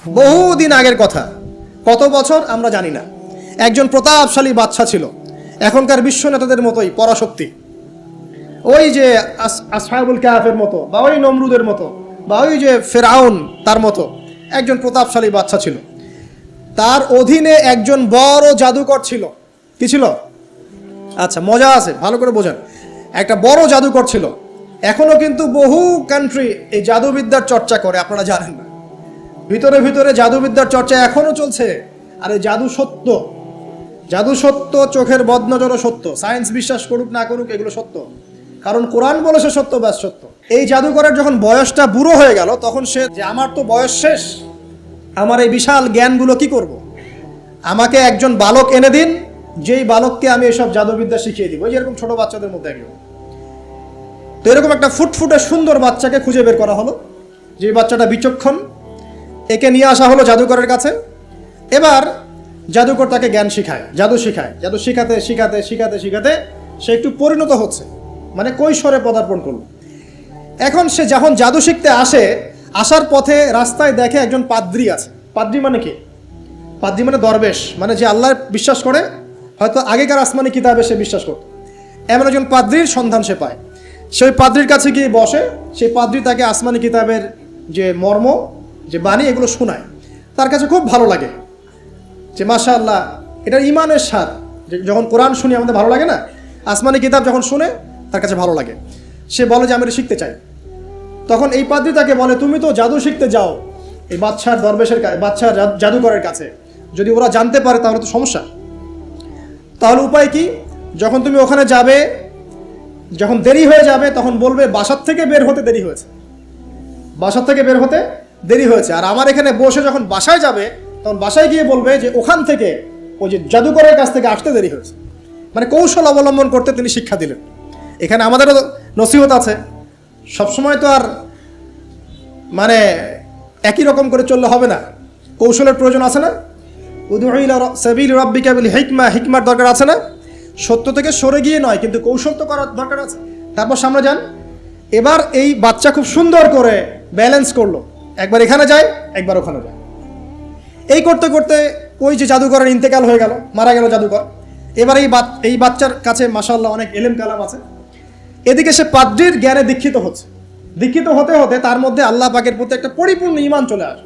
বহুদিন আগের কথা, কত বছর আমরা জানি না। একজন প্রতাপশালী বাদশা ছিল, এখনকার বিশ্ব নেতাদের মতোই পরাশক্তি, ওই যে আসহাবুল কাহাফের মতো, বা ওই নমরুদের মতো, বা ওই যে ফেরাউন তার মতো একজন প্রতাপশালী বাদশা ছিল। তার অধীনে একজন বড় জাদুকর ছিল। কি ছিল? আচ্ছা, মজা আছে, ভালো করে বোঝেন। একটা বড় জাদুকর ছিল। এখনো কিন্তু বহু কান্ট্রি এই জাদুবিদ্যার চর্চা করে, আপনারা জানেন না। ভিতরে ভিতরে জাদুবিদ্যার চর্চা এখনো চলছে। আর এই জাদু সত্য, জাদু সত্য, চোখের বদনজরও সত্য। সায়েন্স বিশ্বাস করুক না করুক, এগুলো সত্য, কারণ কোরআন বলেছে সত্য, ব্যাস সত্য। এই জাদুকরের যখন বয়সটা বুড়ো হয়ে গেল, তখন সে যে আমার তো বয়স শেষ, আমার এই বিশাল জ্ঞানগুলো কি করব? আমাকে একজন বালক এনে দিন, যেই বালককে আমি এসব জাদুবিদ্যা শিখিয়ে দিব। যেরকম ছোট বাচ্চাদের মধ্যে একজন। তো এরকম একটা ফুটফুটে সুন্দর বাচ্চাকে খুঁজে বের করা হলো, যে বাচ্চাটা বিচক্ষণ। একে নিয়ে আসা হলো জাদুকরের কাছে। এবার জাদুকর তাকে জ্ঞান শিখায়, জাদু শিখায়। জাদু শিখাতে শিখাতে শিখাতে শিখাতে সে একটু পরিণত হচ্ছে, মানে কৈশোরে পদার্পণ করলো। এখন সে যখন জাদু শিখতে আসে, আসার পথে রাস্তায় দেখে একজন পাদ্রী আছে। পাদ্রী মানে কি? পাদ্রী মানে দরবেশ, মানে যে আল্লাহ বিশ্বাস করে, হয়তো আগেকার আসমানি কিতাবে সে বিশ্বাস করত। এমন একজন পাদ্রীর সন্ধান সে পায়। সেই পাদ্রীর কাছে গিয়ে বসে। সেই পাদ্রী তাকে আসমানি কিতাবের যে মর্ম, যে বাণী, এগুলো শোনায়। তার কাছে খুব ভালো লাগে, যে মাশাআল্লাহ, এটা ইমানের স্বাদ। যখন কোরআন শুনি আমাদের ভালো লাগে না, আসমানি কিতাব যখন শুনে তার কাছে ভালো লাগে। সে বলে যে আমি এটা শিখতে চাই। তখন এই পাদ্রী তাকে বলে, তুমি তো জাদু শিখতে যাও এই বাদশার দরবেশের কাছে, বাদশার জাদুকরের কাছে, যদি ওরা জানতে পারে তাহলে তো সমস্যা। তাহলে উপায় কি? যখন তুমি ওখানে যাবে, যখন দেরি হয়ে যাবে, তখন বলবে বাসার থেকে বের হতে দেরি হয়েছে, বাসার থেকে বের হতে দেরি হয়েছে। আর আমার এখানে বসে যখন বাসায় যাবে, তখন বাসায় গিয়ে বলবে যে ওখান থেকে, ওই যে জাদুকরের কাছ থেকে আসতে দেরি হয়েছে। মানে কৌশল অবলম্বন করতে তিনি শিক্ষা দিলেন। এখানে আমাদেরও নসিহত আছে। সবসময় তো আর মানে একই রকম করে চললে হবে না, কৌশলের প্রয়োজন আছে না? উদউ ইলা সাবিলি রাব্বিকা বিল হিকমা, হিকমার দরকার আছে না? সত্য থেকে সরে গিয়ে নয়, কিন্তু কৌশল তো করার দরকার আছে। তারপর সামনে যান। এবার এই বাচ্চা খুব সুন্দর করে ব্যালেন্স করলো, একবার এখানে যায়, একবার ওখানে যায়। এই করতে করতে ওই যে জাদুকরের ইন্তেকাল হয়ে গেল, মারা গেল জাদুকর। এবার এই বাচ্চার কাছে মাশাআল্লাহ অনেক এলেম কালাম আছে। এদিকে সে পাদ্রীর জ্ঞানে দীক্ষিত হচ্ছে। দীক্ষিত হতে হতে তার মধ্যে আল্লাহ পাকের প্রতি একটা পরিপূর্ণ ঈমান চলে আসে।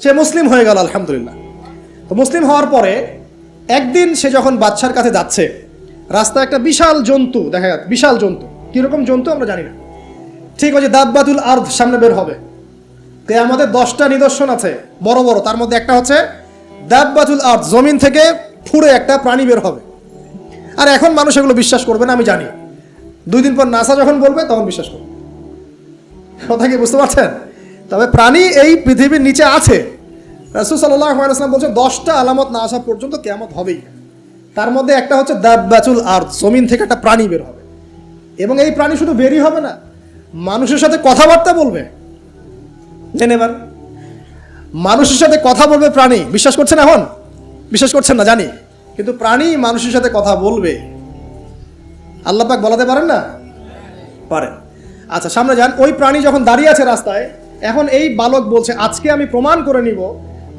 সে মুসলিম হয়ে গেল, আলহামদুলিল্লাহ। তো মুসলিম হওয়ার পরে একদিন সে যখন বাদশার কাছে যাচ্ছে, রাস্তায় একটা বিশাল জন্তু দেখা যাচ্ছে। বিশাল জন্তু, কিরকম জন্তু আমরা জানি না। ঠিক আছে, দাব্বাতুল আরদ সামনে বের হবে। আমাদের 10টা নিদর্শন আছে বড় বড়, তার মধ্যে একটা হচ্ছে দাব্বাতুল আরদ, জমিন থেকে ফুঁড়ে একটা প্রাণী বের হবে। আর এখন মানুষ এগুলো বিশ্বাস করবে না, আমি জানি। 2 দিন পর নাসা যখন বলবে তখন বিশ্বাস করবে। কথা কি বুঝতে পারছেন? তবে প্রাণী এই পৃথিবীর নিচে আছে। রাসূল সাল্লাল্লাহু আলাইহি ওয়াসাল্লাম বলছেন 10টা আলামত না আসা পর্যন্ত কিয়ামত হবেই। তার মধ্যে একটা হচ্ছে দাব্বাতুল আরদ, জমিন থেকে একটা প্রাণী বের হবে। এবং এই প্রাণী শুধু বেরই হবে না, মানুষের সাথে কথাবার্তা বলবে। এবার মানুষের সাথে কথা বলবে প্রাণী। বিশ্বাস করছেন? এখন বিশ্বাস করছেন না জানি, কিন্তু প্রাণী মানুষের সাথে কথা বলবে। আল্লাহ পাক বলাতে পারেন না? পারেন। আচ্ছা, সামনে যান। ওই প্রাণী যখন দাঁড়িয়ে আছে রাস্তায়, এখন এই বালক বলছে, আজকে আমি প্রমাণ করে নিব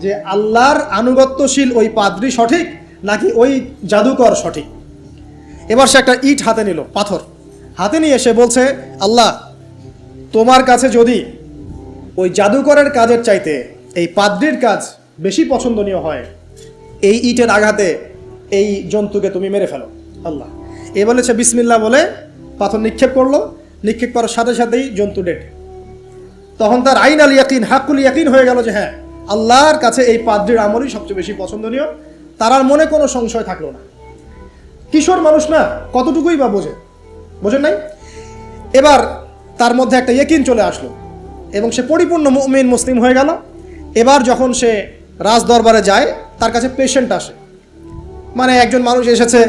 যে আল্লাহর আনুগত্যশীল ওই পাদ্রী সঠিক নাকি ওই জাদুকর সঠিক। এবার সে একটা ইট হাতে নিল, পাথর হাতে নিয়ে সে বলছে, আল্লাহ, তোমার কাছে যদি ওই জাদুকরের কাজের চাইতে এই পাদ্রীর কাজ বেশি পছন্দনীয় হয়, এই ইটের আঘাতে এই জন্তুকে তুমি মেরে ফেলো আল্লাহ। এ বলেছে বিসমিল্লাহ বলে পাথর নিক্ষেপ করলো। নিক্ষেপ করার সাথে সাথেই জন্তু ডেড। তখন তার আইন আল ইয়াকিন, হাক্কুল ইয়াকিন হয়ে গেল যে হ্যাঁ, আল্লাহর কাছে এই পাদ্রীর আমলই সবচেয়ে বেশি পছন্দনীয়। তার আর মনে কোনো সংশয় থাকলো না। কিশোর মানুষ না, কতটুকুই বা বোঝেন নাই? এবার তার মধ্যে একটা ইয়াকিন চলে আসলো এবং সে পরিপূর্ণ মুমিন, মুসলিম হয়ে গেল। এবার যখন সে রাজ দরবারে যায়, তার কাছে পেশেন্ট আসে। মানে একজন মানুষ এসেছে,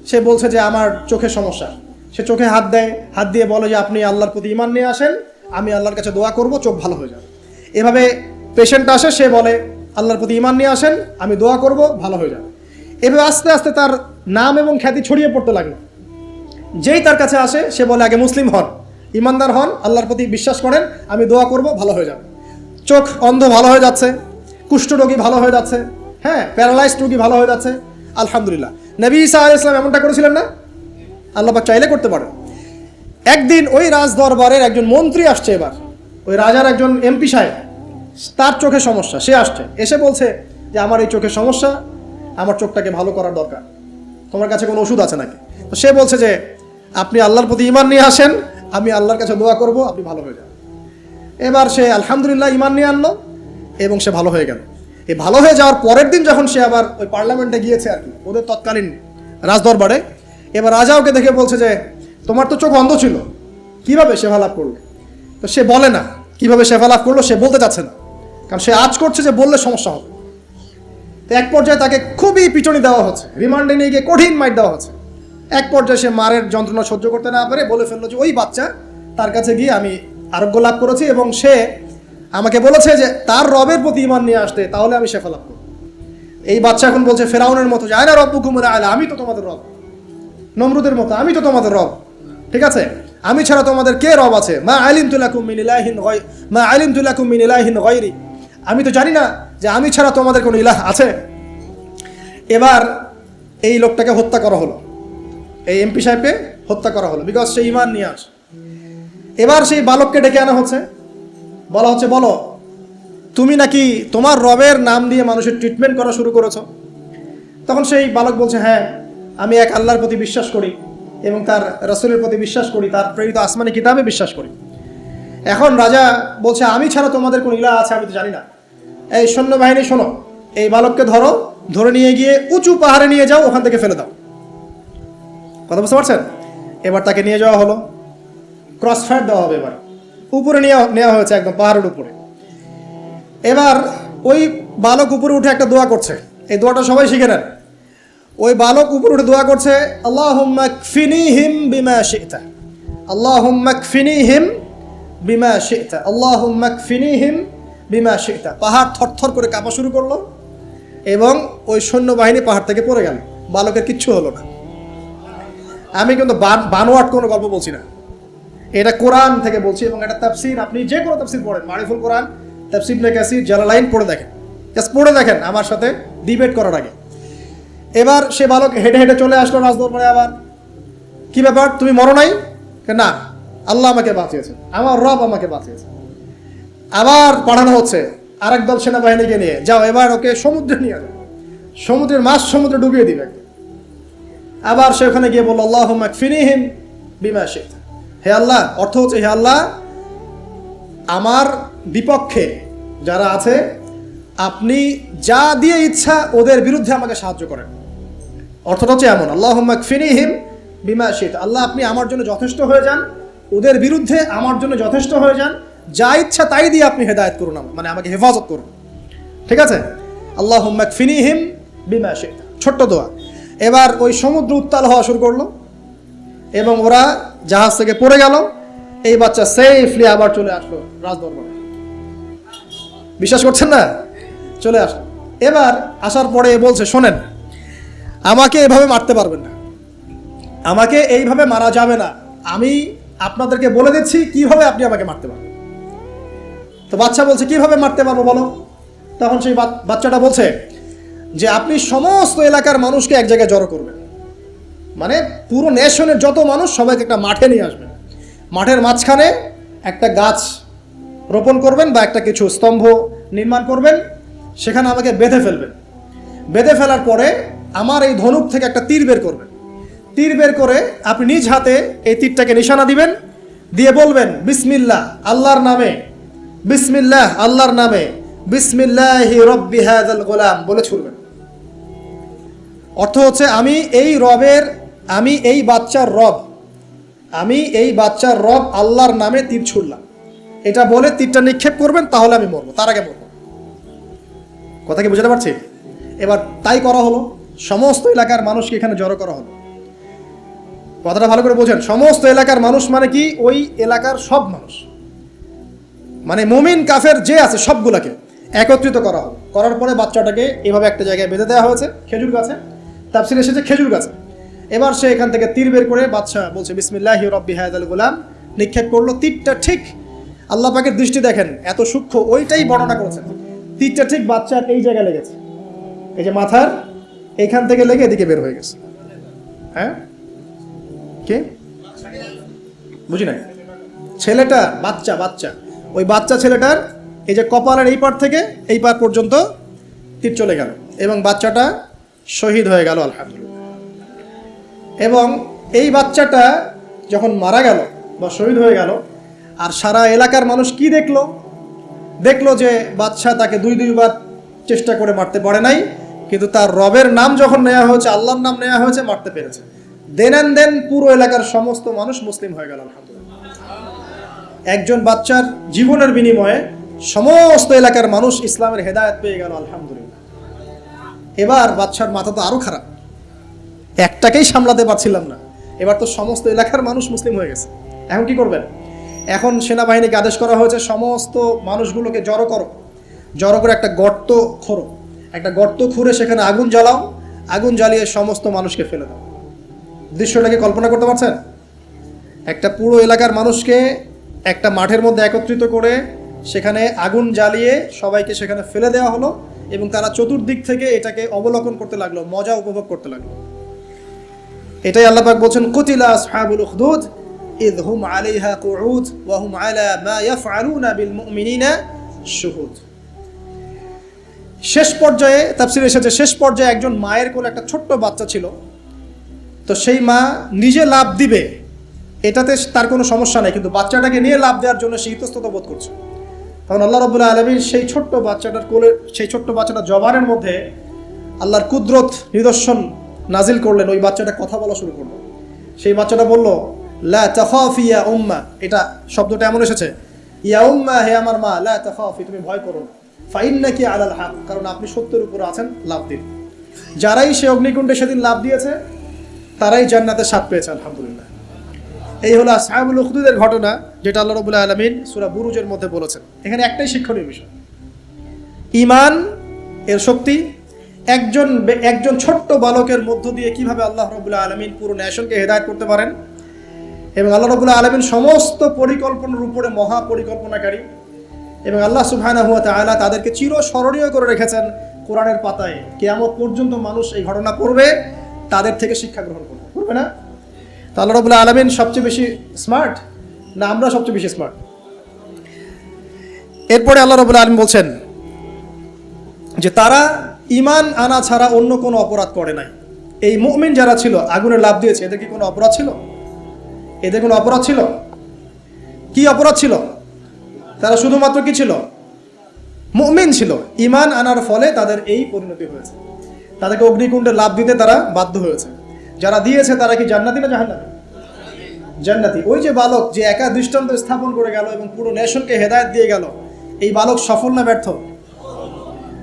সে বলছে যে আমার চোখের সমস্যা। সে চোখে হাত দেয়, হাত দিয়ে বলে যে আপনি আল্লাহর প্রতি ঈমান নিয়ে আসেন, আমি আল্লাহর কাছে দোয়া করব, চোখ ভালো হয়ে যাবে। এভাবে পেশেন্ট আসে, সে বলে আল্লাহর প্রতি ঈমান নিয়ে আসেন, আমি দোয়া করব, ভালো হয়ে যাবে। এভাবে আস্তে আস্তে তার নাম এবং খ্যাতি ছড়িয়ে পড়তে লাগলো। যেই তার কাছে আসে, সে বলে আগে মুসলিম হন, ইমানদার হন, আল্লাহর প্রতি বিশ্বাস করেন, আমি দোয়া করব, ভালো হয়ে যাবে। চোখ অন্ধ ভালো হয়ে যাচ্ছে। কুষ্ঠরোগী ভালো হয়ে যাচ্ছে, হ্যাঁ, প্যারালাইজড রোগী ভালো হয়ে যাচ্ছে, আলহামদুলিল্লাহ। নবী ঈসা আলাইহিস সালাম এমনটা করেছিলেন না? আল্লাহ পাক চাইলে করতে পারেন। একদিন ওই রাজ দরবারের একজন মন্ত্রী আসছে, এবার ওই রাজার একজন এমপি সাহেব, তার চোখে সমস্যা, সে আসছে, এসে বলছে যে আমার এই চোখে সমস্যা, আমার চোখটাকে ভালো করার দরকার, তোমার কাছে কোনো ওষুধ আছে নাকি? তো সে বলছে যে আপনি আল্লাহর প্রতি ঈমান নিয়ে আসেন, আমি আল্লাহর কাছে দোয়া করব, আপনি ভালো হয়ে যান। এবার সে আলহামদুলিল্লাহ ঈমান নিয়ে আনলো এবং সে ভালো হয়ে গেল। এই ভালো হয়ে যাওয়ার পরের দিন যখন সে আবার ওই পার্লামেন্টে গিয়েছে আর কি, ওদের তৎকালীন রাজদরবারে, এবার রাজা ওকে দেখে বলছে যে তোমার তো চোখ অন্ধ ছিল, কিভাবে সেবা লাভ করলে? তো সে বলে না কিভাবে সেবা লাভ করলো, সে বলতে চাচ্ছে না, কারণ সে আজ করছে যে বললে সমস্যা হবে। তো এক পর্যায়ে তাকে খুবই পিটুনি দেওয়া হচ্ছে, রিমান্ডে নিয়ে গিয়ে কঠিন মাইট দেওয়া হচ্ছে। এক পর্যায়ে সে মারের যন্ত্রণা সহ্য করতে না পারে বলে ফেললো যে ওই বাচ্চা, তার কাছে গিয়ে আমি আরোগ্য লাভ করেছি এবং সে আমাকে বলেছে যে তার রবের প্রতি ঈমান নিয়ে আসতে, তাহলে আমি শেফা লাভ করব। এই বাচ্চা এখন বলছে ফেরাউনের মতো যে আয়না রব্বুকুমুল আ'লা, আমি তো তোমাদের রব। নমরুদের মতো আমি তো তোমাদের রব, ঠিক আছে, আমি ছাড়া তোমাদের কে রব আছে? মা আলিমতু লাকুম মিন ইলাহিন গায়রি, আমি তো জানি না যে আমি ছাড়া তোমাদের কোনো ইলাহ আছে। এবার এই লোকটাকে হত্যা করা হলো, এই এমপি সাহেবকে হত্যা করা হলো, বিকজ সে ঈমান নিয়ে আসে। এবার সেই বালককে ডেকে আনা হচ্ছে, বলা হচ্ছে বলো তুমি নাকি তোমার রবের নাম দিয়ে মানুষের ট্রিটমেন্ট করা শুরু করেছো? তখন সেই বালক বলছে হ্যাঁ, আমি এক আল্লাহর প্রতি বিশ্বাস করি এবং তার রাসূলের প্রতি বিশ্বাস করি, তার প্রেরিত আসমানি কিতাবে বিশ্বাস করি। এখন রাজা বলছে আমি ছাড়া তোমাদের কোন ইলাহ আছে আমি তো জানি না। এই সৈন্যবাহিনী শোনো, এই বালককে ধরো, ধরে নিয়ে গিয়ে উঁচু পাহাড়ে নিয়ে যাও, ওখান থেকে ফেলে দাও। কথা বুঝতে পারছেন? এবার তাকে নিয়ে যাওয়া হলো, ক্রস ফায়ার দেওয়া হবে, এবার উপরে নেওয়া হয়েছে একদম পাহাড়ের উপরে। এবার ওই বালক উপরে উঠে একটা দোয়া করছে, এই দোয়াটা সবাই শিখে নেন। ওই বালক উপরে উঠে দোয়া করছে আল্লাহুম্মা কফিনিহিম বিমা শি'তা, আল্লাহুম্মা কফিনিহিম বিমা শি'তা, আল্লাহুম্মা কফিনিহিম বিমা শি'তা। পাহাড় থরথর করে কাঁপা শুরু করলো এবং ওই সৈন্যবাহিনী পাহাড় থেকে পড়ে গেল, বালকের কিচ্ছু হলো না। আমি কিন্তু বানোয়াট কোনো গল্প বলছি না, এটা কোরআন থেকে বলছি এবং এটা তাফসীর, আপনি যে কোনো তাফসীর পড়েন, মারিফুল কোরআন, তাফসীর ইবনে কাসির, জালালাইন পড়ে দেখেন, জাস্ট পড়ে দেখেন আমার সাথে ডিবেট করার আগে। এবার সে বালক হেঁটে হেঁটে চলে আসলো রাজদরবারে। আবার কি ব্যাপার, তুমি মরো নাই? না, আল্লাহ আমাকে বাঁচিয়েছে, আমার রব আমাকে বাঁচিয়েছে। আবার পাঠানো হচ্ছে আরেক দল সেনাবাহিনীকে নিয়ে, যাও এবার ওকে সমুদ্রে নিয়ে যাও, সমুদ্রের মাছ সমুদ্রে ডুবিয়ে দিবে। আবার সে ওখানে গিয়ে বলল আল্লাহুম্মা কফিনিহিম বিমা শি'তা, হে আল্লাহ, অর্থ হচ্ছে হে আল্লাহ, আমার বিপক্ষে যারা আছে আপনি যা দিয়ে ইচ্ছা ওদের বিরুদ্ধে আমাকে সাহায্য করেন। অর্থটা হচ্ছে এমন, আল্লাহুম্মা কফিনিহিম বিমা শি'তা, আল্লাহ আপনি আমার জন্য যথেষ্ট হয়ে যান, ওদের বিরুদ্ধে আমার জন্য যথেষ্ট হয়ে যান, যা ইচ্ছা তাই দিয়ে আপনি হেদায়েত করুন, মানে আমাকে হেফাজত করুন, ঠিক আছে? আল্লাহুম্মা কফিনিহিম বিমা শি'তা, ছোট্ট দোয়া। এবার ওই সমুদ্র উত্তাল হওয়া শুরু করলো এবং ওরা জাহাজ থেকে পড়ে গেল। এই বাচ্চা সেফলি আবার চলে আসলো রাজদরবারে। বিশ্বাস করছেন না? চলে আসলো। এবার আসার পরে বলছে শোনেন, আমাকে এভাবে মারতে পারবেন না, আমাকে এইভাবে মারা যাবে না, আমি আপনাদেরকে বলে দিচ্ছি কিভাবে আপনি আমাকে মারতে পারবেন। তো বাচ্চা বলছে কিভাবে মারতে পারবো বলো? তখন সেই বাচ্চাটা বলছে যে আপনি সমস্ত এলাকার মানুষকে এক জায়গায় জড়ো করবেন, মানে পুরো নেশনের যত মানুষ সবাইকে একটা মাঠে নিয়ে আসবেন, মাঠের মাঝখানে একটা গাছ রোপণ করবেন বা একটা কিছু স্তম্ভ নির্মাণ করবেন, সেখানে আমাকে বেঁধে ফেলবেন। বেঁধে ফেলার পরে আমার এই ধনুক থেকে একটা তীর বের করবেন, তীর বের করে আপনি নিজ হাতে এই তীরটাকে নিশানা দিবেন, দিয়ে বলবেন বিসমিল্লাহ আল্লাহর নামে, বিসমিল্লাহ আল্লাহর নামে, বিসমিল্লাহি রব্বি হাযাল গোলাম বলে ছুড়বেন। অর্থ হচ্ছে আমি এই রবের, আমি এই বাচ্চার রব, আমি এই বাচ্চার রব আল্লাহর নামে তীর ছুড়লাম, এটা বলে তীরটা নিক্ষেপ করবেন, তাহলে আমি মরবো, তার আগে মরবো। কথা কি বুঝতে পারছি? এবার তাই করা হলো, সমস্ত এলাকার মানুষকে এখানে জড়ো করা হলো। কথাটা ভালো করে বোঝেন, সমস্ত এলাকার মানুষ মানে কি? ওই এলাকার সব মানুষ, মানে মুমিন কাফের যে আছে সবগুলাকে একত্রিত করা হলো। করার পরে বাচ্চাটাকে এভাবে একটা জায়গায় বেঁধে দেওয়া হয়েছে, খেজুর গাছে, তাফসীরে এসেছে খেজুর গাছে। এবার সে এখান থেকে তীর বের করে বাচ্চা বলছে বিসমিল্লাহি রব্বি হাযাল গোলাম, নিক্ষেপ করলো। তীরটা ঠিক আল্লাহ পাকের দৃষ্টি দেখেন এত সূক্ষ্ম, ওইটাই বর্ণনা করেছেন। তীরটা ঠিক বাচ্চার এই জায়গায় লেগেছে, এই যে মাথার এইখান থেকে লেগে এদিকে বের হয়ে গেছে। হ্যাঁ, কে বুঝি নাই? ছেলেটা, বাচ্চা ওই বাচ্চা ছেলেটার এই যে কপালের এই পার থেকে এই পার পর্যন্ত তীর চলে গেল এবং বাচ্চাটা শহীদ হয়ে গেল আলহামদুলিল্লাহ। এবং এই বাচ্চাটা যখন মারা গেল বা শহীদ হয়ে গেল, আর সারা এলাকার মানুষ কি দেখলো যে বাচ্চা তাকে দুইবার চেষ্টা করে মারতে পারে নাই, কিন্তু তার রবের নাম যখন নেওয়া হয়েছে, আল্লাহর নাম নেওয়া হয়েছে, মারতে পেরেছে। দেন পুরো এলাকার সমস্ত মানুষ মুসলিম হয়ে গেল আলহামদুলিল্লাহ। একজন বাচ্চার জীবনের বিনিময়ে সমস্ত এলাকার মানুষ ইসলামের হেদায়েত পেয়ে গেল আলহামদুলিল্লাহ। এবার বাচ্চার মাথা তো আরো খারাপ, একটাকেই সামলাতে পারছিলাম না, এবার তো সমস্ত এলাকার মানুষ মুসলিম হয়ে গেছে। এখন কি করবেন? এখন সেনাবাহিনীকে আদেশ করা হয়েছে সমস্ত মানুষগুলোকে জড়ো করে একটা গর্ত খোঁড়ো, একটা গর্ত খুঁড়ে সেখানে আগুন জ্বালাও, আগুন জ্বালিয়ে সমস্ত মানুষকে ফেলে দাও। দৃশ্যটাকে কল্পনা করতে পারছেন? একটা পুরো এলাকার মানুষকে একটা মাঠের মধ্যে একত্রিত করে সেখানে আগুন জ্বালিয়ে সবাইকে সেখানে ফেলে দেওয়া হলো এবং তারা চতুর্দিক থেকে এটাকে অবলোকন করতে লাগলো, মজা উপভোগ করতে লাগলো। এটাই আল্লাহ পাক বলছেন, কুতিলা আসহাবুল উখদুদ ইয হুম আলাইহা কুউদ ওয়া হুম আলা মা ইয়াফআলুনা বিল মুমিনিনা শুহুদ। শেষ পর্যায়ে তাফসীরে এসেছে, শেষ পর্যায়ে একজন মায়ের কোলে একটা ছোট্ট বাচ্চা ছিল। তো সেই মা নিজে লাফ দিবে এটাতে তার কোনো সমস্যা নেই, কিন্তু বাচ্চাটাকে নিয়ে লাফ দেওয়ার জন্য সে ইতস্তত বোধ করছে। তখন আল্লাহ রাব্বুল আলামিন সেই ছোট্ট বাচ্চাটার কোলে, সেই ছোট্ট বাচ্চাটার জবানের মধ্যে আল্লাহর কুদরত নিদর্শন নাজিল করলেন। ওই বাচ্চাটা কথা বলা শুরু করলো। সেই বাচ্চাটা বলল, লা তাখাফি ইয়া উম্মা, এটা শব্দটা এমন এসেছে, ইয়া উম্মা, হে আমার মা, লা তাখাফি, তুমি ভয় করো না, ফাইন্নাকি আলাল হক, কারণ আপনি সত্যের উপর আছেন, লাভ দিন। যারাই সে অগ্নিকুণ্ডে সেদিন লাভ দিয়েছে তারাই জান্নাতের স্বাদ পেয়েছে আলহামদুলিল্লাহ। এই হলো আসহাবুল উখদুদের ঘটনা, যেটা আল্লাহ রাব্বুল আলামিন সূরা বুরুজের মধ্যে বলেছেন। এখানে একটাই শিক্ষণীয় বিষয়, ঈমান এর শক্তি একজন ছোট্ট বালকের মধ্য দিয়ে কিভাবে আল্লাহ রাব্বুল আলামিন পুরো নেশনকে হেদায়েত করতে পারেন। এবং আল্লাহ রাব্বুল আলামিন সমস্ত পরিকল্পনার উপরে মহা পরিকল্পনাকারী, এবং আল্লাহ সুবহানাহু ওয়া তাআলা তাদেরকে চিরস্মরণীয় করে রেখেছেন কোরআনের পাতায়। কিয়ামত পর্যন্ত মানুষ এই ঘটনা পড়বে, তাদের থেকে শিক্ষা গ্রহণ করবে না? তো আল্লাহ রাব্বুল আলামিন সবচেয়ে বেশি স্মার্ট না আমরা সবচেয়ে বেশি স্মার্ট? এরপরে আল্লাহ রাব্বুল আলামিন বলছেন যে তারা ঈমান আনা ছাড়া অন্য কোনো অপরাধ করে নাই। এই মুমিন যারা ছিল, আগুনে লাফ দিয়েছে, এদের কি কোনো অপরাধ ছিল? এদের কোনো অপরাধ ছিল? কি অপরাধ ছিল? তারা শুধুমাত্র কি ছিল? মুমিন ছিল। ঈমান আনার ফলে তাদের এই পরিণতি হয়েছে, তাদেরকে অগ্নিকুণ্ডে লাফ দিতে তারা বাধ্য হয়েছে। যারা দিয়েছে তারা কি জান্নাতি না জাহান্নামী? জান্নাতি। ওই যে বালক যে একা দৃষ্টান্ত স্থাপন করে গেল এবং পুরো নেশনকে হেদায়েত দিয়ে গেল, এই বালক সফল না ব্যর্থ?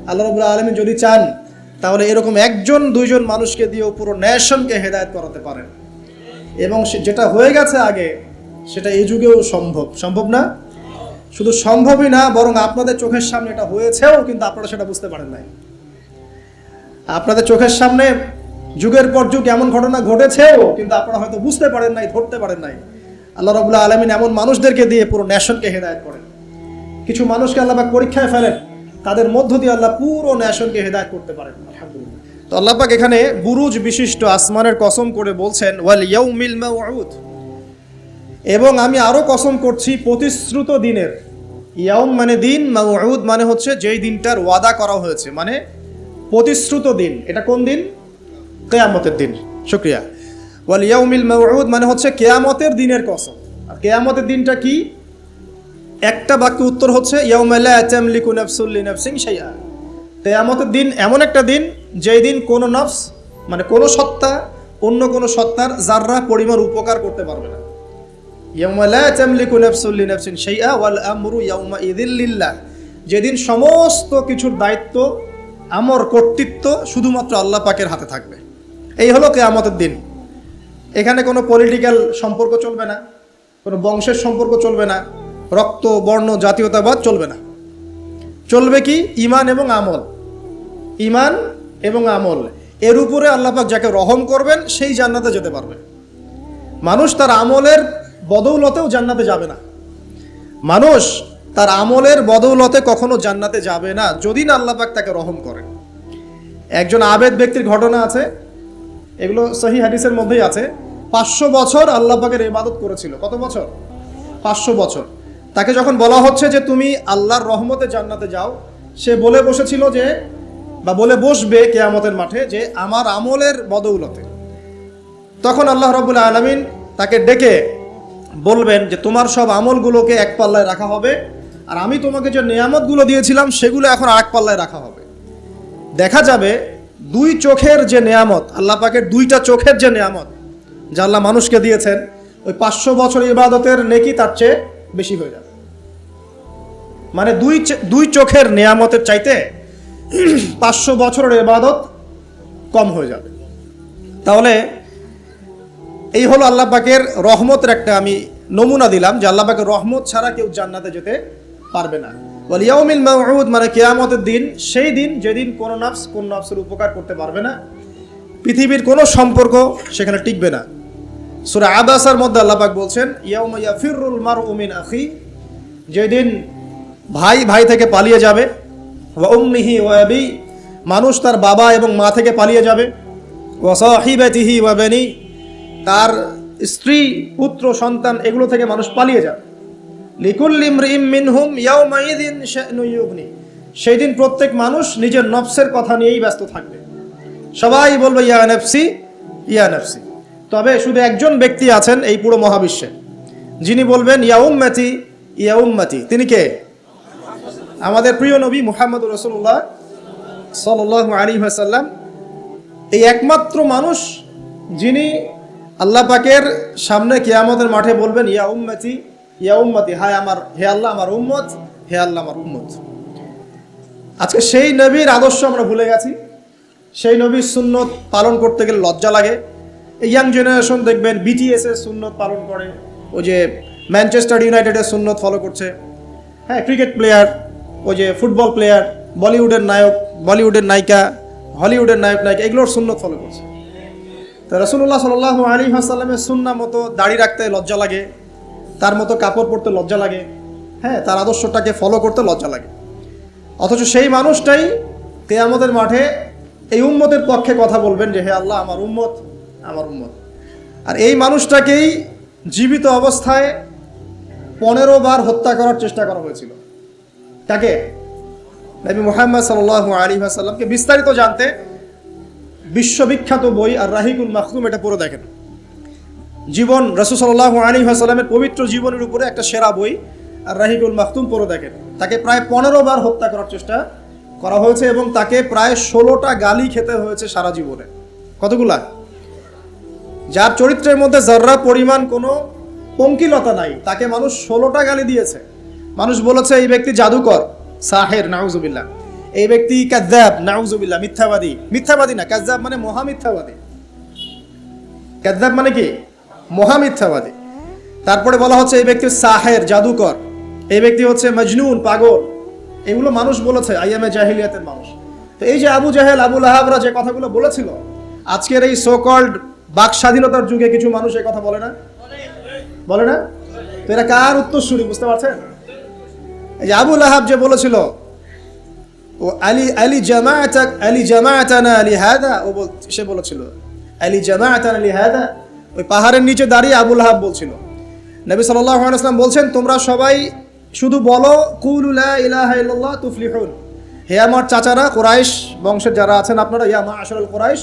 আল্লাহ রাব্বুল আলামিন যদি চান তাহলে এরকম একজন দুইজন মানুষকে দিয়েও পুরো নেশনকে হেদায়েত করাতে পারেন। এবং যেটা হয়ে গেছে আগে সেটা এই যুগেও সম্ভব না? শুধু সম্ভবই না, বরং আপনাদের চোখের সামনে এটা হয়েছেও, কিন্তু আপনারা সেটা বুঝতে পারেন নাই। আপনাদের চোখের সামনে যুগের পর যুগ এমন ঘটনা ঘটেছেও, কিন্তু আপনারা হয়তো বুঝতে পারেন নাই, ধরতে পারেন নাই। আল্লাহ রাব্বুল আলামিন এমন মানুষদেরকে দিয়ে পুরো নেশনকে হেদায়েত করেন। কিছু মানুষকে আল্লাহ পাক পরীক্ষায় ফেলেন, তাদের মধ্য দিয়ে আল্লাহ পুরো নেশনকে হেদায়েত করতে পারেন আলহামদুলিল্লাহ। তো আল্লাহ পাক এখানে বুরুজ বিশিষ্ট আসমানের কসম করে বলছেন, ওয়াল ইয়াউমিল মাউউদ, এবং আমি আরো কসম করছি প্রতিশ্রুত দিনের। ইয়াউম মানে দিন, মাউউদ মানে হচ্ছে যেই দিনটার ওয়াদা করা হয়েছে, মানে প্রতিশ্রুত দিন। এটা কোন দিন? কিয়ামতের দিন। শুকরিয়া। ওয়াল ইয়াউমিল মাউউদ মানে হচ্ছে কিয়ামতের দিনের কসম। আর কিয়ামতের দিনটা কি? একটা বাক্য উত্তর হচ্ছে ইয়াউমা লা তামলিকু নাফসুন লিনাফসিন শাইআ। কিয়ামতের দিন এমন একটা দিন যেই দিন কোনো নফস, মানে কোনো সত্তা অন্য কোনো সত্তার যাররা পরিমাণ উপকার করতে পারবে না। ইয়াউমা লা তামলিকু নাফসুন লিনাফসিন শাইআ ওয়াল আমরু ইয়াউমা ইযিল লিল্লাহ, যেদিন সমস্ত কিছুর দায়িত্ব, আমর, কর্তৃত্ব শুধুমাত্র আল্লাহ পাকের হাতে থাকবে। এই হলো কিয়ামতের দিন। এখানে কোনো পলিটিক্যাল সম্পর্ক চলবে না, কোনো বংশের সম্পর্ক চলবে না, রক্ত, বর্ণ, জাতীয়তাবাদ চলবে না। চলবে কি? ঈমান এবং আমল। ঈমান এবং আমল, এর উপরে আল্লাহ পাক যাকে রহম করবেন সেই জান্নাতে যেতে পারবে। মানুষ তার আমলের বদৌলতেও জান্নাতে যাবে না। মানুষ তার আমলের বদৌলতে কখনো জান্নাতে যাবে না যদি না আল্লাহ পাক তাকে রহম করেন। একজন আবেদ ব্যক্তির ঘটনা আছে, এগুলো সহিহ হাদিসের মধ্যেই আছে। 500 বছর আল্লাহ পাকের ইবাদত করেছিল। কত বছর? 500 বছর। তাকে যখন বলা হচ্ছে যে তুমি আল্লাহর রহমতে জান্নাতে যাও, সে বলে বসেছিল যে, বা বলে বসবে কিয়ামতের মাঠে যে আমার আমলের বদৌলতে। তখন আল্লাহ রাব্বুল আলামিন তাকে ডেকে বলবেন যে তোমার সব আমলগুলোকে এক পাল্লায় রাখা হবে, আর আমি তোমাকে যে নিয়ামতগুলো দিয়েছিলাম সেগুলো এখন আরেক পাল্লায় রাখা হবে। দেখা যাবে দুই চোখের যে নিয়ামত, আল্লাহ পাকের দুইটা চোখের যে নিয়ামত যা আল্লাহ মানুষকে দিয়েছেন, ওই 500 বছর ইবাদতের নেকি তার চেয়ে বেশি হয়ে যাবে। মানে দুই চোখের নিয়ামতের চাইতে 500 বছরের ইবাদত কম হয়ে যাবে। তাহলে এই হলো আল্লাহ পাকের রহমতের একটা আমি নমুনা দিলাম যে আল্লাহ পাকের রহমত ছাড়া কেউ জান্নাতে যেতে পারবে না। ওয়াল ইয়াউমিল মাউউদ, মানে কিয়ামতের দিন, সেই দিন যেদিন কোনো নফস কোন নফসের উপকার করতে পারবে না, পৃথিবীর কোনো সম্পর্ক সেখানে টিকবে না। সূরা আবাসার মধ্যে আল্লাহ পাক বলছেন ইয়াউমা ইয়াফিরুল মারউ মিন আখি, যেদিন ভাই ভাই থেকে পালিয়ে যাবে, ওয়া উম্মিহি ওয়া আবি, মানুষ তার বাবা এবং মা থেকে পালিয়ে যাবে, ওয়া সাহিবাতিহি ওয়া বানি, তার স্ত্রী পুত্র সন্তান এগুলো থেকে মানুষ পালিয়ে যাবে। লিকুল্লি ইমরিইম মিনহুম ইয়াউমাইযিন শা'নু ইউগনি, সেই দিন প্রত্যেক মানুষ নিজের নফসের কথা নিয়েই ব্যস্ত থাকবে। সবাই বলবে ইয়া নফসি ইয়া নফসি। তবে শুধু একজন ব্যক্তি আছেন এই পুরো মহাবিশ্বে, যিনি বলবেন ইয়া উম্মতি ইয়া উম্মতি। তিনি কে? আমাদের প্রিয় নবী মুহাম্মদুর রাসূলুল্লাহ সাল্লাল্লাহু আলাইহি ওয়াসাল্লাম, এই একমাত্র মানুষ যিনি আল্লাহ পাকের সামনে কিয়ামতের মাঠে বলবেন ইয়া উম্মতি ইয়া উম্মতি, হায় আমার, হে আল্লাহ আমার উম্মত, হে আল্লাহ আমার উম্মত। আজকে সেই নবীর আদর্শ আমরা ভুলে গেছি। সেই নবীর সুন্নত পালন করতে গেলে লজ্জা লাগে। এই ইয়াং জেনারেশন দেখবেন বিটিএস এর সুন্নত পালন করে, ওই যে ম্যানচেস্টার ইউনাইটেডের সুন্নত ফলো করছে। হ্যাঁ, ক্রিকেট প্লেয়ার, ওই যে ফুটবল প্লেয়ার, বলিউডের নায়ক, বলিউডের নায়িকা, হলিউডের নায়ক নায়িকা, এগুলোর সুন্নত ফলো করছে। তো রাসূলুল্লাহ সাল্লাল্লাহু আলাইহি ওয়াসাল্লামের সুন্নাহ মতো দাড়ি রাখতে লজ্জা লাগে, তার মতো কাপড় পরতে লজ্জা লাগে, হ্যাঁ, তার আদর্শটাকে ফলো করতে লজ্জা লাগে। অথচ সেই মানুষটাই কিয়ামতের মাঠে এই উম্মতের পক্ষে কথা বলবেন যে হে আল্লাহ আমার উম্মত, আমার উম্মত। আর এই মানুষটাকেই জীবিত অবস্থায় 15 বার হত্যা করার চেষ্টা করা হয়েছিল। তাকে নবী মুহাম্মদ সাল্লাল্লাহু আলাইহি ওয়াসাল্লামকে বিস্তারিত জানতে বিশ্ববিখ্যাত বই আর রাহিকুল মাখতুম, এটা পড়ে দেখেন। জীবন রাসূল সাল্লাল্লাহু আলাইহি ওয়াসাল্লামের পবিত্র জীবনের উপরে একটা সেরা বই আর রাহিকুল মাখতুম পড়ে দেখেন। তাকে প্রায় 15 বার হত্যা করার চেষ্টা করা হয়েছে এবং তাকে প্রায় 16টা গালি খেতে হয়েছে সারা জীবনে। কতগুলা? যার চরিত্রের মধ্যে যাররা পরিমাণ কোনো পঙ্কিলতা নাই, তাকে মানুষ 16টা গালি দিয়েছে। মানুষ বলেছে এই ব্যক্তি জাদুকর, সাহের, নাউজুবিল্লাহ। এই ব্যক্তি কাযযাব, নাউজুবিল্লাহ, মিথ্যাবাদী। মিথ্যাবাদী না, কাযযাব মানে মহা মিথ্যাবাদী। কাযযাব মানে কি? মহা মিথ্যাবাদী। তারপরে বলা হচ্ছে এই ব্যক্তি সাহের, জাদুকর। এই ব্যক্তি হচ্ছে মজনুন, পাগল। এগুলো মানুষ বলেছে, আইয়ামে জাহিলিয়াতের মানুষ। তো এই যে আবু জাহেল, আবু লাহাবরা যে কথাগুলো বলেছিল, আজকের এই সো কল্ড বাক স্বাধীনতার যুগে কিছু মানুষ এই কথা বলে না? বলে না? তো এরা কার উত্তরসূরি বুঝতে পারছেন? এই যে আবু লাহাব যে বলেছিল ও আলী জামাআতানা লিহাদা, ও সে বলেছিল আলী জামাআতানা লিহাদা। ওই পাহাড়ের নিচে দাঁড়িয়ে আবু লাহাব বলছিল। নবী সাল্লাল্লাহু আলাইহি ওয়াসাল্লাম বলছেন তোমরা সবাই শুধু বলো কুলু লা ইলাহা ইল্লাল্লাহ তুফলিহুন। হে আমার চাচারা, কুরাইশ বংশের যারা আছেন আপনারা, ইয়া মাআশারাল কুরাইশ,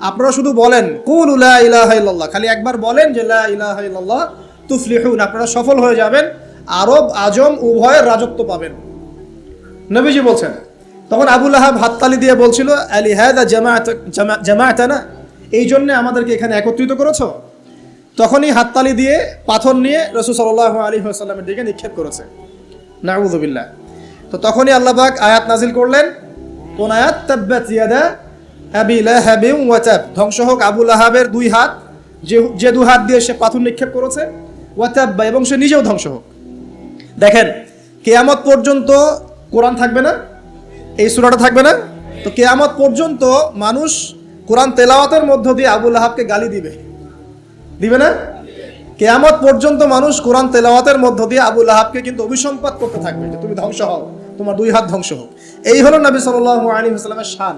আপনারা শুধু বলেন কুলু লা ইলাহা ইল্লাল্লাহ, খালি একবার বলেন যে লা ইলাহা ইল্লাল্লাহ তুফলিহুন, আপনারা সফল হয়ে যাবেন, আরব আজম উভয়ের রাজত্ব পাবেন। নবীজি বলছেন। তখন আবু লাহাব হাততালি দিয়ে বলছিল আলি হাদা জামাআতানা, এই জন্য আমাদেরকে এখানে একত্রিত করেছো। তখনই হাততালি দিয়ে পাথর নিয়ে রাসূল সাল্লাল্লাহু আলাইহি ওয়াসাল্লামের দিকে নিক্ষেপ করেছে। নাউযুবিল্লাহ। তো তখনই আল্লাহ পাক আয়াত নাজিল করলেন। কোন আয়াত? তাব্বাত ইয়াদা আবি লাহাবিন ওয়া তাব, ধ্বংস হোক আবু লাহাবের দুই হাত, যে দুই হাত দিয়ে সে পাথর নিক্ষেপ করেছে, ওয়া তাব্বা, এবং সে নিজেও ধ্বংস হোক। দেখেন, কিয়ামত পর্যন্ত কোরআন থাকবে না, এই সূরাটা থাকবে না। তো কিয়ামত পর্যন্ত মানুষ কোরআন তেলাওয়াতের মধ্য দিয়ে আবু লাহাবকে গালি দিবে, দিবে না? কিয়ামত পর্যন্ত মানুষ কোরআন তেলাওয়াতের মধ্য দিয়ে আবু লাহাবকে কিন্তু অভিসম্পাত করতে থাকবে যে তুমি ধ্বংস হও, তোমার 2 হাত ধ্বংস হোক। এই হলো নবী সাল্লাল্লাহু আলাইহি ওয়াসাল্লামের শান।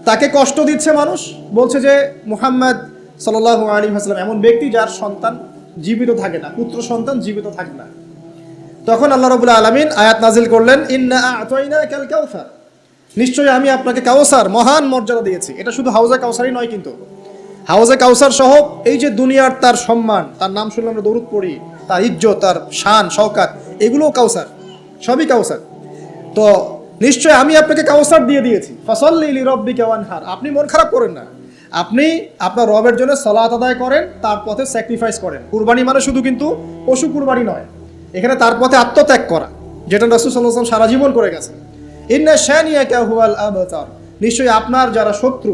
তাকে কষ্ট দিচ্ছে মানুষ, বলছে যে মুহাম্মদ সাল্লাল্লাহু আলাইহি ওয়াসাল্লাম এমন ব্যক্তি যার সন্তান জীবিত থাকে না, পুত্র সন্তান জীবিত থাকে না। তখন আল্লাহ রাব্বুল আলামিন আয়াত নাজিল করলেন, ইন্না আ'তাইনাকাল কাউসার, নিশ্চয়ই আমি আপনাকে কাউসার মহান মর্যাদা দিয়েছি। এটা শুধু হাউজে কাউসারই নয়, কিন্তু হাউজে কাউসার সহ এই যে দুনিয়ার তার সম্মান, তার নাম শুনলে আমরা দরুদ পড়ি, তার ইজ্জত, তার শান শওকাত, এগুলোও কাউসার, সবই কাউসার। তো নিশ্চয় আমি আপনাকে কাউসার দিয়ে দিয়েছি। ফাসাল্লি লিরাব্বিকা ওয়ানহার, আপনি মন খারাপ করেন না, আপনি আপনার রবের জন্য সালাত আদায় করেন, তার পথে স্যাক্রিফাইস করেন। কুরবানি মানে শুধু কিন্তু পশু কুরবানি নয়, এখানে তার পথে আত্মত্যাগ করা, যেটা রাসূল সাল্লাল্লাহু আলাইহি ওয়াসাল্লাম সারা জীবন করে গেছেন। ইন্না শানিয়াকা হুয়াল আবতার, নিশ্চয়ই আপনার যারা শত্রু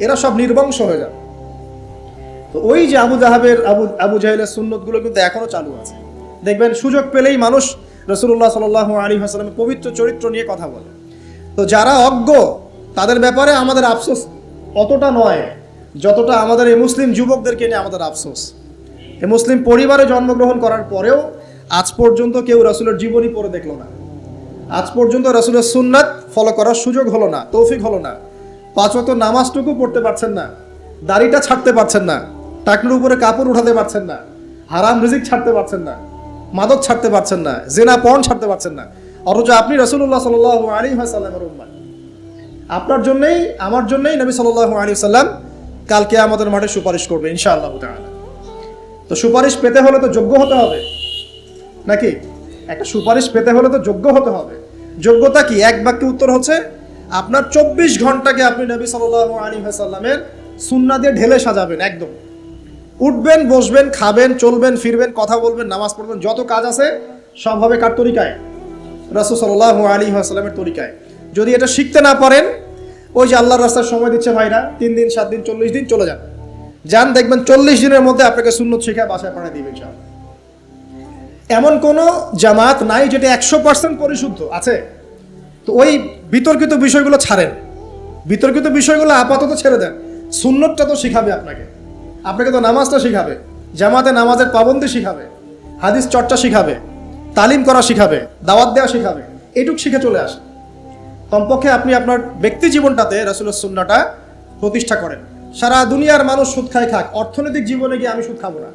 এরা সব নির্বংশ হয়ে যাবে। তো ওই যে আবু জাহেলের সুন্নতগুলো কিন্তু এখনো চালু আছে। দেখবেন সুযোগ পেলেই মানুষ রাসূলুল্লাহ সাল্লাল্লাহু আলাইহি ওয়াসাল্লামের পবিত্র চরিত্র নিয়ে কথা বলে। তো যারা অজ্ঞ তাদের ব্যাপারে আমাদের আফসোস অতটা নয় যতটা আমাদের এই মুসলিম যুবকদেরকে নিয়ে আমাদের আফসোস। এই মুসলিম পরিবারে জন্মগ্রহণ করার পরেও আজ পর্যন্ত কেউ রাসূলের জীবনী পড়ে দেখলো না, আজ পর্যন্ত রাসূলের সুন্নাত ফলো করার সুযোগ হলো না, তৌফিক হলো না। 5 ওয়াক্ত নামাজটুকু পড়তে পারছেন না, দাড়িটা ছাড়তে পারছেন না, টাকনুর উপরে কাপড় উঠাতে পারছেন না, হারাম রিজিক ছাড়তে পারছেন না, মাদক ছাড়তে পারছেন না, জিনা পর্ন ছাড়তে পারছেন না, অথচ আপনি রাসূলুল্লাহ সাল্লাল্লাহু আলাইহি ওয়াসাল্লামের উম্মত। আপনার জন্যই আমার জন্যই নবী সাল্লাল্লাহু আলাইহি ওয়াসাল্লাম কাল কিয়ামতের মাঠে সুপারিশ করবে ইনশাআল্লাহ তাআলা। তো সুপারিশ পেতে হলে তো যোগ্য হতে হবে নাকি? একটা সুপারিশ পেতে হলে তো যোগ্য হতে হবে। যোগ্যতা কি? এক বাক্যে উত্তর হচ্ছে আপনার 24 ঘন্টাকে আপনি নবী সাল্লাল্লাহু আলাইহি ওয়াসাল্লামের সুন্নাহ দিয়ে ঢেলে সাজাবেন। একদম উঠবেন, বসবেন, খাবেন, চলবেন, ফিরবেন, কথা বলবেন, নামাজ পড়বেন, যত কাজ আছে সব হবে কার তরিকায়? রাসূল সাল্লাল্লাহু আলাইহি ওয়াসাল্লামের তরিকায়। যদি এটা শিখতে না পারেন, ওই যে আল্লাহর রাস্তায় সময় দিচ্ছে ভাইরা, 3 দিন 7 দিন 40 দিন চলে যান, দেখবেন 40 দিনের মধ্যে আপনাকে সুন্নত শিখায় বাসায় পাঠিয়ে দিবে ইনশাআল্লাহ। এমন কোনো জামাত নাই যেটা 100% পরিশুদ্ধ আছে। তো ওই বিতর্কিত বিষয়গুলো ছাড়েন, বিতর্কিত বিষয়গুলো আপাতত ছেড়ে দেন। সুন্নতটা তো শিখাবে আপনাকে তো নামাজটা শিখাবে, জামাতে নামাজের পাবন্দি শিখাবে, হাদিস চর্চা শিখাবে, তালিম করা শিখাবে, দাওয়াত দেওয়া শিখাবে। এইটুক শিখে চলে আসে। কমপক্ষে আপনি আপনার ব্যক্তি জীবনটাতে রাসূলের সুন্নাহটা প্রতিষ্ঠা করেন। সারা দুনিয়ার মানুষ সুদ খায় খাক, অর্থনৈতিক জীবনে গিয়ে আমি সুদ খাবো না।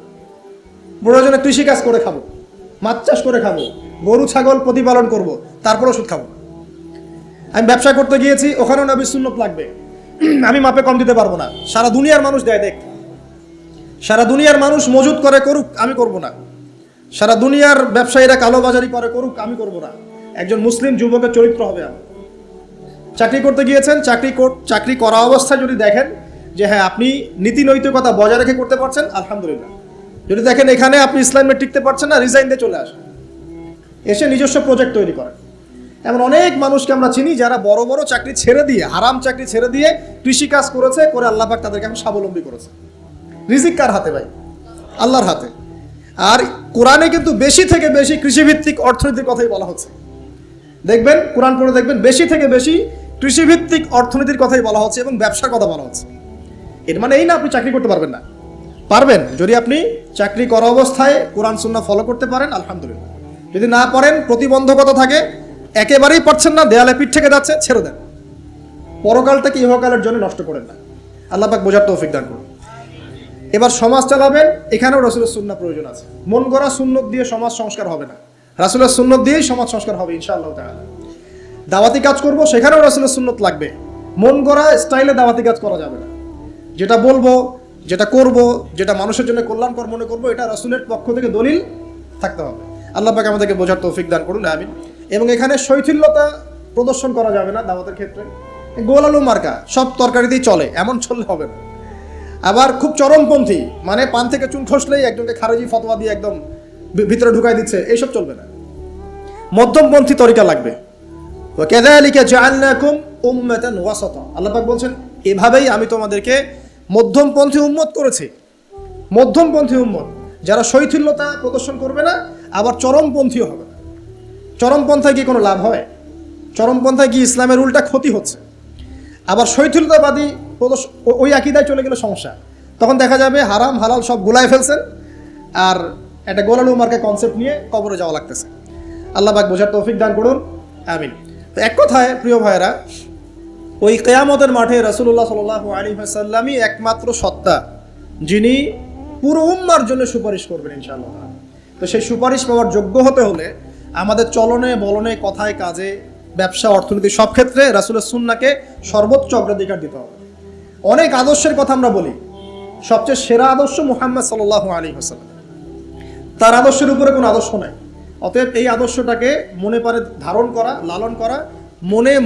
প্রয়োজনে কৃষিকাজ করে খাবো, মাছ চাষ করে খাবো, গরু ছাগল প্রতিপালন করব, তারপরেও সুদ খাবো। আমি ব্যবসা করতে গিয়েছি, ওখানেও নবীর সুন্নত লাগবে, আমি মাপে কম দিতে পারবো না। সারা দুনিয়ার মানুষ দেয়, দেখ, সারা দুনিয়ার মানুষ মজুদ করে করুক, আমি করব না। সারা দুনিয়ার ব্যবসায়ীরা কালোবাজারি করে করুক, আমি করব না। একজন মুসলিম যুবকের চরিত্র হবে আমার। চাকরি করতে গিয়েছেন, চাকরি করা অবস্থায় যদি দেখেন যে হ্যাঁ আপনি নীতি নৈতিকতা বজায় রেখে করতে পারছেন, আলহামদুলিল্লাহ। যদি দেখেন এখানে আপনি ইসলামে টিকতে পারছেন না, রিজাইন দিয়ে চলে আসেন, এসে নিজস্ব প্রজেক্ট তৈরি করেন। এমন অনেক মানুষকে আমরা চিনি যারা বড় বড় চাকরি ছেড়ে দিয়ে, হারাম চাকরি ছেড়ে দিয়ে কৃষিকাজ করেছে, করে আল্লাহ পাক তাদেরকে এখন স্বাবলম্বী করেছে। রিজিক কার হাতে ভাই? আল্লাহর হাতে। আর কোরআনে কিন্তু বেশি থেকে বেশি কৃষিভিত্তিক অর্থনীতির কথাই বলা হচ্ছে। দেখবেন, কোরআন পড়ে দেখবেন, বেশি থেকে বেশি কৃষিভিত্তিক অর্থনীতির কথাই বলা হচ্ছে এবং ব্যবসার কথা বলা হচ্ছে। এর মানে এই না আপনি চাকরি করতে পারবেন না, পারবেন। যদি আপনি চাকরি করা অবস্থায় কোরআন সুন্নাহ ফলো করতে পারেন, আলহামদুলিল্লাহ। যদি না পারেন, প্রতিবন্ধকতা থাকে, একেবারেই পারছেন না, দেয়ালে পিঠ থেকে যাচ্ছে, ছেড়ে দেন। পরকালটাকে ইহকালের জন্য নষ্ট করেন না। আল্লাহ পাক বোঝার তৌফিক দান করুন। এবার সমাজ চালাবেন, এখানেও রাসূলের সুন্নাহ প্রয়োজন আছে। মন গড়া সুন্নত দিয়ে সমাজ সংস্কার হবে না, রাসূলের সুন্নত দিয়েই সমাজ সংস্কার হবে ইনশাআল্লাহ তাআলা। দাওয়াতি কাজ করব, সেখানেও রাসূলের সুন্নত লাগবে। মন গড়া স্টাইলে দাওয়াতি কাজ করা যাবে না। যেটা বলবো, যেটা করব, যেটা মানুষের জন্য কল্যাণকর মনে করবো, এটা রাসূলের পক্ষ থেকে দলিল থাকতে হবে। আল্লাহ পাক আমাদেরকে বোঝার তৌফিক দান করুন, আমিন। এবং এখানে শৈথিল্যতা প্রদর্শন করা যাবে না দাওয়াতের ক্ষেত্রে। গোল আলু মার্কা সব তরকারিতেই চলে, এমন চললে হবে না। আবার খুব চরমপন্থী, মানে পান থেকে চুন খসলেই একজনকে খারেজি ফতোয়া দিয়ে একদম ভিতরে ঢুকাই দিচ্ছে, এইসব চলবে না। মধ্যমপন্থী তরিকা লাগবে। ওয়াকাযালিকা জাআলনাকুম উম্মাতান ওয়াসাতা, আল্লাহ পাক বলছেন এভাবেই আমি তোমাদেরকে মধ্যমপন্থী উম্মত করেছি। মধ্যমপন্থী উম্মত, যারা শৈথিল্যতা প্রদর্শন করবে না, আবার চরমপন্থীও হবে না। চরমপন্থায় কি কোনো লাভ হয়? চরমপন্থায় কি ইসলামের উল্টা ক্ষতি হচ্ছে? আবার শৈথিল্যতাবাদী ওই আকীদায় চলে গেলে সমস্যা। তখন দেখা যাবে হারাম হালাল সব গোলায় ফেলছেন, আর একটা গোলালু মার্কা কনসেপ্ট নিয়ে কবরে যাওয়া লাগতেছে। আল্লাহ পাক বোঝার তৌফিক দান করুন, আমিন। তো এক কথায় প্রিয় ভাইয়েরা, ওই কিয়ামতের মাঠে রাসূলুল্লাহ সাল্লাল্লাহু আলাইহি ওয়াসাল্লামই একমাত্র সত্তা যিনি পুরো উম্মার জন্য সুপারিশ করবেন ইনশাআল্লাহ। তো সেই সুপারিশ পাওয়ার যোগ্য হতে হলে আমাদের চলনে বলনে কথায় কাজে ব্যবসা অর্থনীতি সব ক্ষেত্রে রাসূলের সুন্নাহকে সর্বোচ্চ অগ্রাধিকার দিতে হবে। অনেক আদর্শের কথা আমরা বলি, সবচেয়ে সেরা আদর্শ মুহাম্মদ সাল্লাল্লাহু আলাইহি ওয়াসাল্লাম, তার আদর্শের উপরে কোনো আদর্শ নাই। অতএব এই আদর্শটাকে মনে পারে ধারণ করা, লালন করা,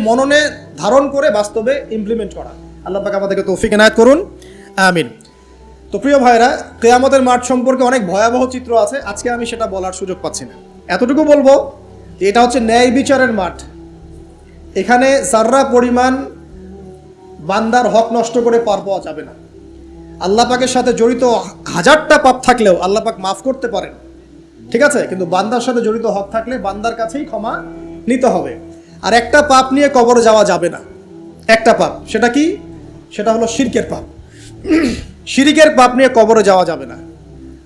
মননে ধারণ করে বাস্তবে ইমপ্লিমেন্ট করা। আল্লাহ পাক আমাদেরকে তৌফিক এনায়েত করুন, আমিন। তো প্রিয় ভাইরা, কিয়ামতের মাঠ সম্পর্কে অনেক ভয়াবহ চিত্র আছে, আজকে আমি সেটা বলার সুযোগ পাচ্ছি না। এতটুকু বলবো যে এটা হচ্ছে ন্যায় বিচারের মাঠ। এখানে যাররা পরিমাণ বান্দার হক নষ্ট করে পার পাওয়া যাবে না। আল্লাহ পাকের সাথে জড়িত হাজারটা পাপ থাকলেও আল্লাহ পাক মাফ করতে পারেন, ঠিক আছে, কিন্তু বান্দার সাথে জড়িত হক থাকলে বান্দার কাছেই ক্ষমা নিতে হবে। আর একটা পাপ নিয়ে কবরে যাওয়া যাবে না, একটা পাপ, সেটা কি? সেটা হলো শিরকের পাপ। শিরিকের পাপ নিয়ে কবরে যাওয়া যাবে না।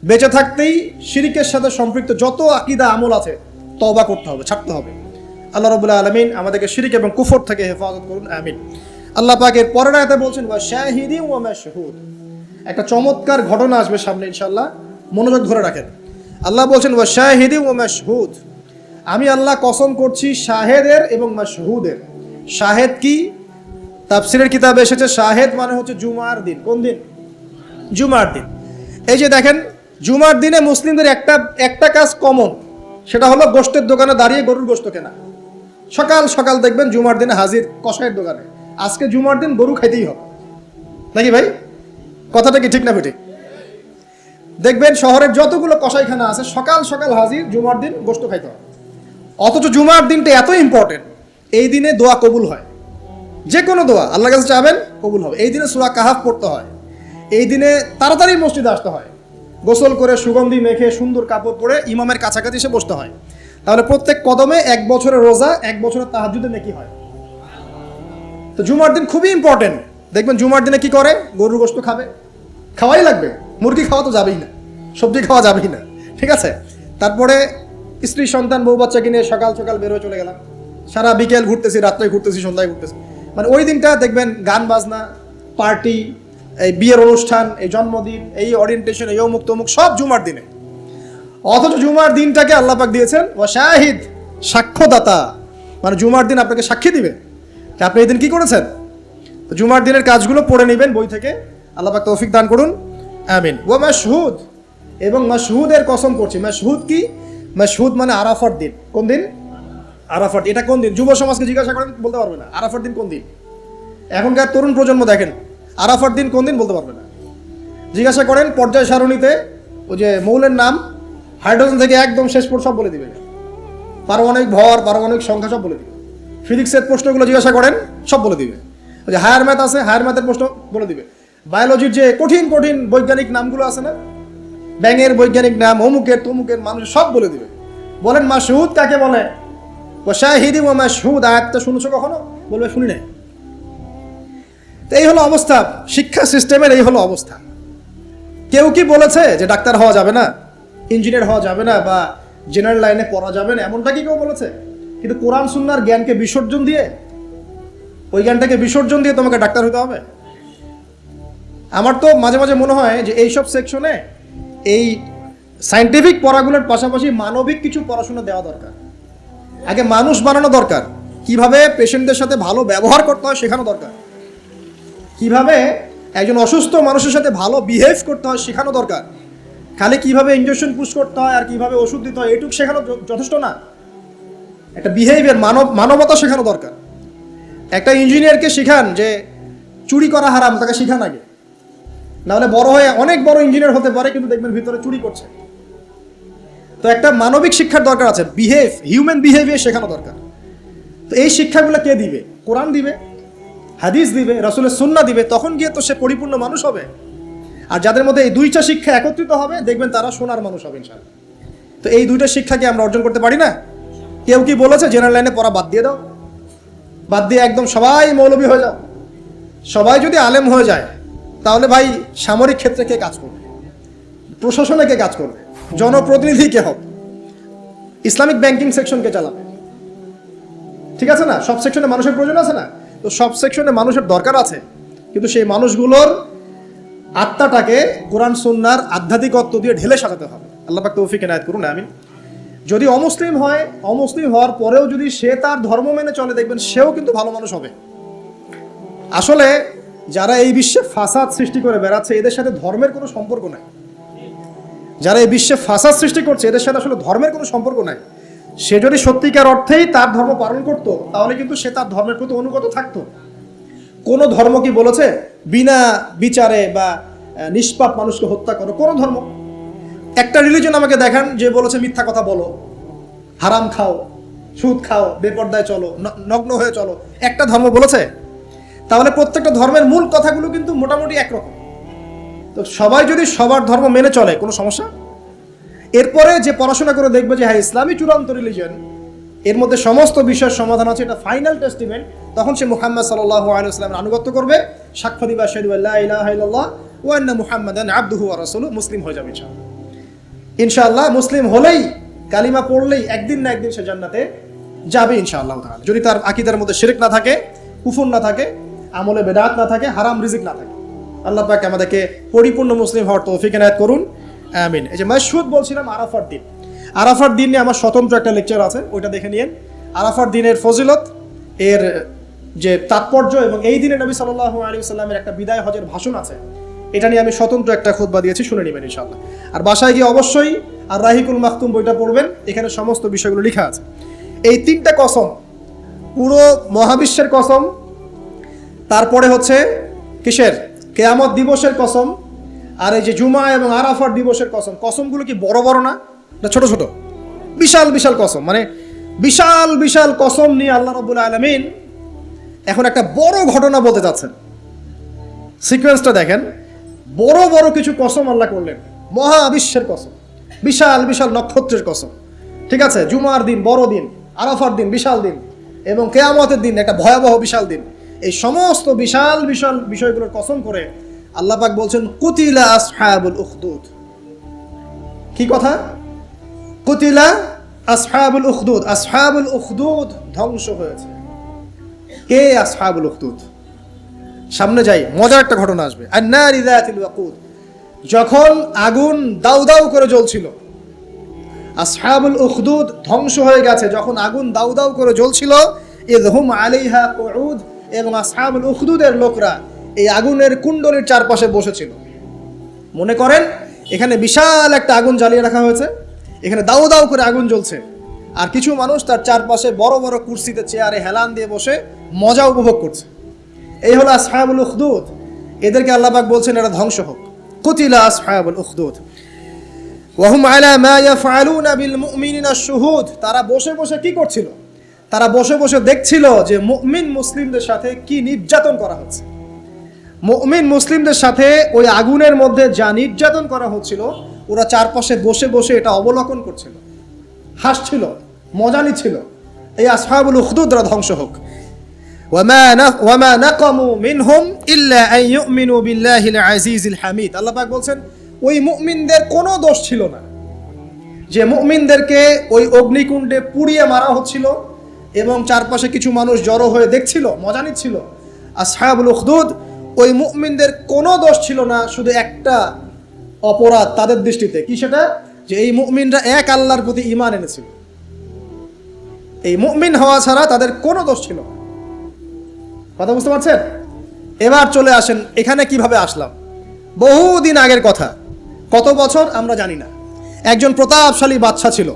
বেঁচে থাকতেই শিরিকের সাথে সম্পৃক্ত যত আকীদা আমল আছে তওবা করতে হবে, ছাড়তে হবে। আল্লাহ রাব্বুল আলামিন আমাদেরকে শিরিক এবং কুফর থেকে হেফাজত করুন, আমিন। আল্লাহ পাকের পরের আয়াতে বলছেন ওয়া শাহিদিন ওয়া মাশহুদ। একটা চমৎকার ঘটনা আসবে সামনে ইনশাআল্লাহ, মনোযোগ ধরে রাখেন। আল্লাহ বলছেন ওয়া শাহিদিন ওয়া মাশহুদ, আমি আল্লাহ কসম করছি শাহেদের এবং মাশহুদের। শাহেদ কি? তাফসীরের কিতাবে এসেছে শাহেদ মানে হচ্ছে জুমার দিন। কোন দিন? জুমার দিন। এই যে দেখেন, জুমার দিনে মুসলিমদের একটা কাজ কমন, সেটা হলো গোশতের দোকানে দাঁড়িয়ে গরুর গোশত কেনা। সকাল সকাল দেখবেন জুমার দিনে হাজির কসাইয়ের দোকানে, আজকে জুমার দিন গরু খাইতেই হবে, নাকি ভাই? কথাটা কি ঠিক না বেঠিক? দেখবেন শহরের যতগুলো কসাইখানা আছে সকাল সকাল হাজির, জুমার দিন গোশত খাইতে হবে। অথচ জুমার দিনটা এত ইম্পর্টেন্ট, এই দিনে দোয়া কবুল হয়। যে কোনো দোয়া আল্লাহর কাছে চাবেন কবুল হবে। এই দিনে সূরা কাহাফ পড়তে হয়, এই দিনে তাড়াতাড়ি মসজিদে আসতে হয়, গোসল করে সুগন্ধি মেখে সুন্দর কাপড় পরে ইমামের কাছাকাছি এসে বসতে হয়। তাহলে প্রত্যেক কদমে 1 বছরের রোজা, 1 বছরের তাহাজ্জুদের নেকি হয়। তো জুমার দিন খুবই ইম্পর্টেন্ট। দেখবেন জুমার দিনে কি করে? গরুর গোশত খাবে, খাওয়াই লাগবে। মুরগি খাওয়া তো যাবেই না, সবজি খাওয়া যাবেই না, ঠিক আছে। তারপরে স্ত্রী সন্তান বউ বাচ্চাকে নিয়ে সকাল সকাল বের হয়ে চলে গেলাম, সারা বিকেল ঘুরতেছি, রাত্রে ঘুরতেছি, সন্ধ্যায় ঘুরতেছি। মানে ওই দিনটা দেখবেন গান বাজনা, পার্টি, এই বিয়ের অনুষ্ঠান, এই জন্মদিন, এই ওরিয়েন্টেশন, এই অমুক তমুক সব জুমার দিনে। অথচ জুমার দিনটাকে আল্লাহ পাক দিয়েছেন ওয়া শাহিদ, সাক্ষ্যদাতা। মানে জুমার দিন আপনাকে সাক্ষী দিবে যে আপনি এই দিন কি করেছেন। তো জুমার দিনের কাজগুলো পড়ে নেবেন বই থেকে, আল্লাহ পাক তৌফিক দান করুন, আমিন। ওয়া মাশহুদ, এবং মাশহুদের কসম করছি। মাশহুদ কি? মাশহুদ মানে আরাফার দিন। কোন দিন? আরাফার। এটা কোন দিন? যুব সমাজকে জিজ্ঞাসা করেন, বলতে পারবে না আরাফার দিন কোন দিন। এখনকার তরুণ প্রজন্ম দেখেন আরাফার দিন কোন দিন বলতে পারবে না। জিজ্ঞাসা করেন পর্যায় সারণীতে ওই যে মৌলের নাম, হাইড্রোজেন থেকে একদম শেষ পর সব বলে দিবে, পারমাণবিক ভর, পারমাণবিক সংখ্যা সব বলে দিবে। ফিজিক্সের প্রশ্নগুলো জিজ্ঞাসা করেন, সব বলে দিবে। ওই যে হায়ার ম্যাথ আছে, হায়ার ম্যাথের প্রশ্ন বলে দিবে। বায়োলজির যে কঠিন কঠিন বৈজ্ঞানিক নামগুলো আছে না, ব্যাঙের বৈজ্ঞানিক নাম, অমুকের তমুকের, মানুষ সব বলে দিবে। বলেন মাশহুদ কাকে বলে? ওয়া শাহিদিন ওয়া মাশহুদ, আয়াতটা শুনেছো কখনো? বলবে শুনি নাই। তো এই হলো অবস্থা, শিক্ষা সিস্টেমের এই হলো অবস্থা। কেউ কি বলেছে যে ডাক্তার হওয়া যাবে না, ইঞ্জিনিয়ার হওয়া যাবে না, বা জেনারেল লাইনে পড়া যাবে না? এমনটা কি কেউ বলেছে? কিন্তু কোরআন সুন্নাহর জ্ঞানকে বিসর্জন দিয়ে, ওই জ্ঞানটাকে বিসর্জন দিয়ে তোমাকে ডাক্তার হতে হবে? আমার তো মাঝে মাঝে মনে হয় যে এইসব সেকশনে এই সায়েন্টিফিক পড়াগুলোর পাশাপাশি মানবিক কিছু পড়াশোনা দেওয়া দরকার। আগে মানুষ বানানো দরকার, কিভাবে পেশেন্টদের সাথে ভালো ব্যবহার করতে হয় শেখানো দরকার, কিভাবে একজন অসুস্থ মানুষের সাথে ভালো বিহেভ করতে হয় শেখানো দরকার। খালি কিভাবে ইনজেকশন পুশ করতে হয় আর কিভাবে ওষুধ দিতে হয় এটুকু শেখানো যথেষ্ট না। একটা বিহেভিয়ার, মানবতা শেখানো দরকার। একটা ইঞ্জিনিয়ারকে শেখান যে চুরি করা হারাম, তাকে শেখান আগে, নাহলে বড় হয়ে অনেক বড় ইঞ্জিনিয়ার হতে পারে কিন্তু দেখবেন ভিতরে চুরি করছে। তো একটা মানবিক শিক্ষার দরকার আছে, হিউম্যান বিহেভিয়ার শেখানো দরকার। তো এই শিক্ষাগুলো কে দিবে? কোরআন দিবে, হাদিস দিবে, রাসূলের সুন্নাহ দিবে। তখন গিয়ে তো সে পরিপূর্ণ মানুষ হবে। আর যাদের মধ্যে এই দুইটা শিক্ষা একত্রিত হবে দেখবেন তারা সোনার মানুষ হবে ইনশাআল্লাহ। তো এই দুইটা শিক্ষাকে আমরা অর্জন করতে পারি না? কেউ কি বলেছে জেনারেল লাইনে পড়া বাদ দিয়ে দাও, বাদ দিয়ে একদম সবাই মৌলবী হয়ে যাও? সবাই যদি আলেম হয়ে যায় তাহলে ভাই সামরিক ক্ষেত্রে কে কাজ করবে, প্রশাসনে কে কাজ করবে, জনপ্রতিনিধি কে হবে, ইসলামিক ব্যাংকিং সেকশনকে চালাবে? ঠিক আছে না, সব সেকশনে মানুষের প্রয়োজন আছে না? তো সব সেকশনে মানুষের দরকার আছে, কিন্তু সেই মানুষগুলোর আত্মাটাকে কোরআন সুন্নাহর আধ্যাত্মিকত্ব দিয়ে ঢেলে সাজাতে হবে। আল্লাহ পাক তৌফিক এনায়েত করুন, আমিন। যদি অমুসলিম হয়, অমুসলিম হওয়ার পরেও যদি সে তার ধর্ম মেনে চলে, দেখবেন সেও কিন্তু ভালো মানুষ হবে। আসলে যারা এই বিশ্বে ফাসাদ সৃষ্টি করে বেড়াচ্ছে, এদের সাথে ধর্মের কোনো সম্পর্ক নাই। যারা এই বিশ্বে ফাসাদ সৃষ্টি করছে, এদের সাথে আসলে ধর্মের কোনো সম্পর্ক নাই। সে যদি সত্যিকার অর্থেই তার ধর্ম পালন করত, তাহলে কিন্তু সে তার ধর্মের প্রতি অনুগত থাকতো। কোনো ধর্ম কি বলেছে বিনা বিচারে বা নিষ্পাপ মানুষকে হত্যা করো? কোনো ধর্ম, একটা রিলিজন আমাকে দেখান যে বলেছে মিথ্যা কথা বলো, হারাম খাও, সুদ খাও, বেপর্দায় চলো, নগ্ন হয়ে চলো? একটা ধর্ম বলেছে? তাহলে প্রত্যেকটা ধর্মের মূল কথাগুলো কিন্তু মোটামুটি একরকম। তো সবাই যদি সবার ধর্ম মেনে চলে, কোনো সমস্যা? এরপরে যে পড়াশোনা করে দেখবে যে হ্যাঁ ইসলামই চূড়ান্ত রিলিজন, এর মধ্যে সমস্ত বিষয়ের সমাধান আছে, এটা ফাইনাল টেস্টিমেন্ট, তখন সে মুহাম্মদ সাল্লাল্লাহু আলাইহি ওয়াসাল্লামের আনুগত্য করবে, সাক্ষ্য দিবে আশহাদু আল্লা ইলাহা ইল্লাল্লাহ ওয়া আন্না মুহাম্মাদান আবদুহু ওয়া রাসূলুহু, মুসলিম হয়ে যাবে ইনশাআল্লাহ। ইনশাআল্লাহ মুসলিম হলেই, কালিমা পড়লেই একদিন না একদিন সে জান্নাতে যাবে ইনশাআল্লাহ তাআলা, যদি তার আকীদার মধ্যে শিরক না থাকে, কুফর না থাকে, আমলে বেদাত না থাকে, হারাম রিজিক না থাকে। আল্লাহ পাক আমাদেরকে পরিপূর্ণ মুসলিম হওয়ার তৌফিক এনায়েত করুন, আমিন। এই যে মাশহুদ বলছিলাম, আরাফার দিন, আরাফার দিন নিয়ে আমার স্বতন্ত্র একটা লেকচার আছে, ওইটা দেখে নিন। আরাফার দিনের ফজিলত, এর যে তাৎপর্য, এবং এই দিনে নবী সাল্লাল্লাহু আলাইহি ওয়াসাল্লামের একটা বিদায় হজের ভাষণ আছে, এটা নিয়ে আমি স্বতন্ত্র একটা খুতবা দিয়েছি, শুনে নেবেন ইনশাআল্লাহ। আর বাসায় গিয়ে অবশ্যই আর রাহিকুল মাখতুম বইটা পড়বেন, এখানে সমস্ত বিষয়গুলো লেখা আছে। এই তিনটা কসম, পুরো মহাবিশ্বের কসম, তারপরে হচ্ছে কিসের, কিয়ামত দিবসের কসম, আর এই যে জুমা এবং আরাফার দিবসের কসম। কসমগুলো কি বড় বড় না, ছোট ছোট? বিশাল বিশাল কসম, মানে বিশাল বিশাল কসম নিয়ে আল্লাহ রাব্বুল আলামিন এখন একটা বড় ঘটনা বলতে যাচ্ছেন। সিকোয়েন্সটা দেখেন, বড় বড় কিছু কসম আল্লাহ করলেন, মহাবিশ্বের কসম, বিশাল বিশাল নক্ষত্রের কসম, ঠিক আছে? জুমার দিন বড় দিন, আরাফার দিন বিশাল দিন, এবং কিয়ামতের দিন একটা ভয়াবহ বিশাল দিন। এই সমস্ত বিশাল বিশাল বিষয়গুলোর কসম করে আল্লাহ পাক বলছেন কুতিলা আসহাবুল উখদুদ। কি কথা? কুতিলা আসহাবুল উখদুদ, আসহাবুল উখদুদ ধ্বংস হয়েছে। কে আসহাবুল উখদুদ? সামনে যাই, মজার একটা ঘটনা আসবে। আন-নারি যাতিল ওয়াকুদ, যখন আগুন দাউ দাউ করে জ্বলছিল, আসহাবুল উখদুদ ধ্বংস হয়ে গেছে যখন আগুন দাউ দাউ করে জ্বলছিল। ইযহুম আলাইহা কুউদ, এবং আসহাবুল উখদুদের লোকরা এই আগুনের কুণ্ডলীর চারপাশে বসেছিল। মনে করেন এখানে বিশাল একটা আগুন জ্বালিয়ে রাখা হয়েছে, এখানে দাউ দাউ করে আগুন জ্বলছে, আর কিছু মানুষ তার চারপাশে বড় বড় কুরসিতে, চেয়ারে হেলান দিয়ে বসে মজা উপভোগ করছে। এই হলো আসহাবুল উখদুদ। এদেরকে আল্লাহ পাক বলছেন এরা ধ্বংস হোক। কুতিলা আসহাবুল উখদুদ ওয়া হুম আলা মা ইয়াফআলুনা বিল মুমিনিনা শুহুদ। তারা বসে বসে কি করছিল? তারা বসে বসে দেখছিল যে মুমিন মুসলিমদের সাথে কি নির্যাতন করা হচ্ছে। মুমিন মুসলিমদের সাথে ওই আগুনের মধ্যে যা নির্যাতন করা হচ্ছিল, ওরা চারপাশে বসে বসে এটা অবলোকন করছিল, হাসছিল, মজা নিচ্ছিল। এই আসহাবুল উখদুদরা ধ্বংস হোক। ওয়ামা নাকামু মিনহুম ইল্লা আন ইউমিনু বিল্লাহিল আজিজিল হামিদ। আল্লাহ পাক বলছেন ওই মুমিনদের কোনো দোষ ছিল না যে মুমিনদেরকে ওই অগ্নিকুণ্ডে পুড়িয়ে মারা হচ্ছিল এবং চারপাশে কিছু মানুষ জড়ো হয়ে দেখছিল, মজা নিচ্ছিল। আসহাবুল উখদুদ, ওই মুমিনদের কোনো দোষ ছিল না, শুধু একটা অপরাধ তাদের দৃষ্টিতে। কি সেটা? যে এই মুমিনরা এক আল্লাহর প্রতি ঈমান এনেছিল। এই মুমিন হওয়া ছাড়া তাদের কোনো দোষ ছিল না। কথা বুঝতে পারছেন? এবার চলে আসেন এখানে কিভাবে আসলাম। বহুদিন আগের কথা, কত বছর আমরা জানি না। একজন প্রতাপশালী বাদশা ছিল,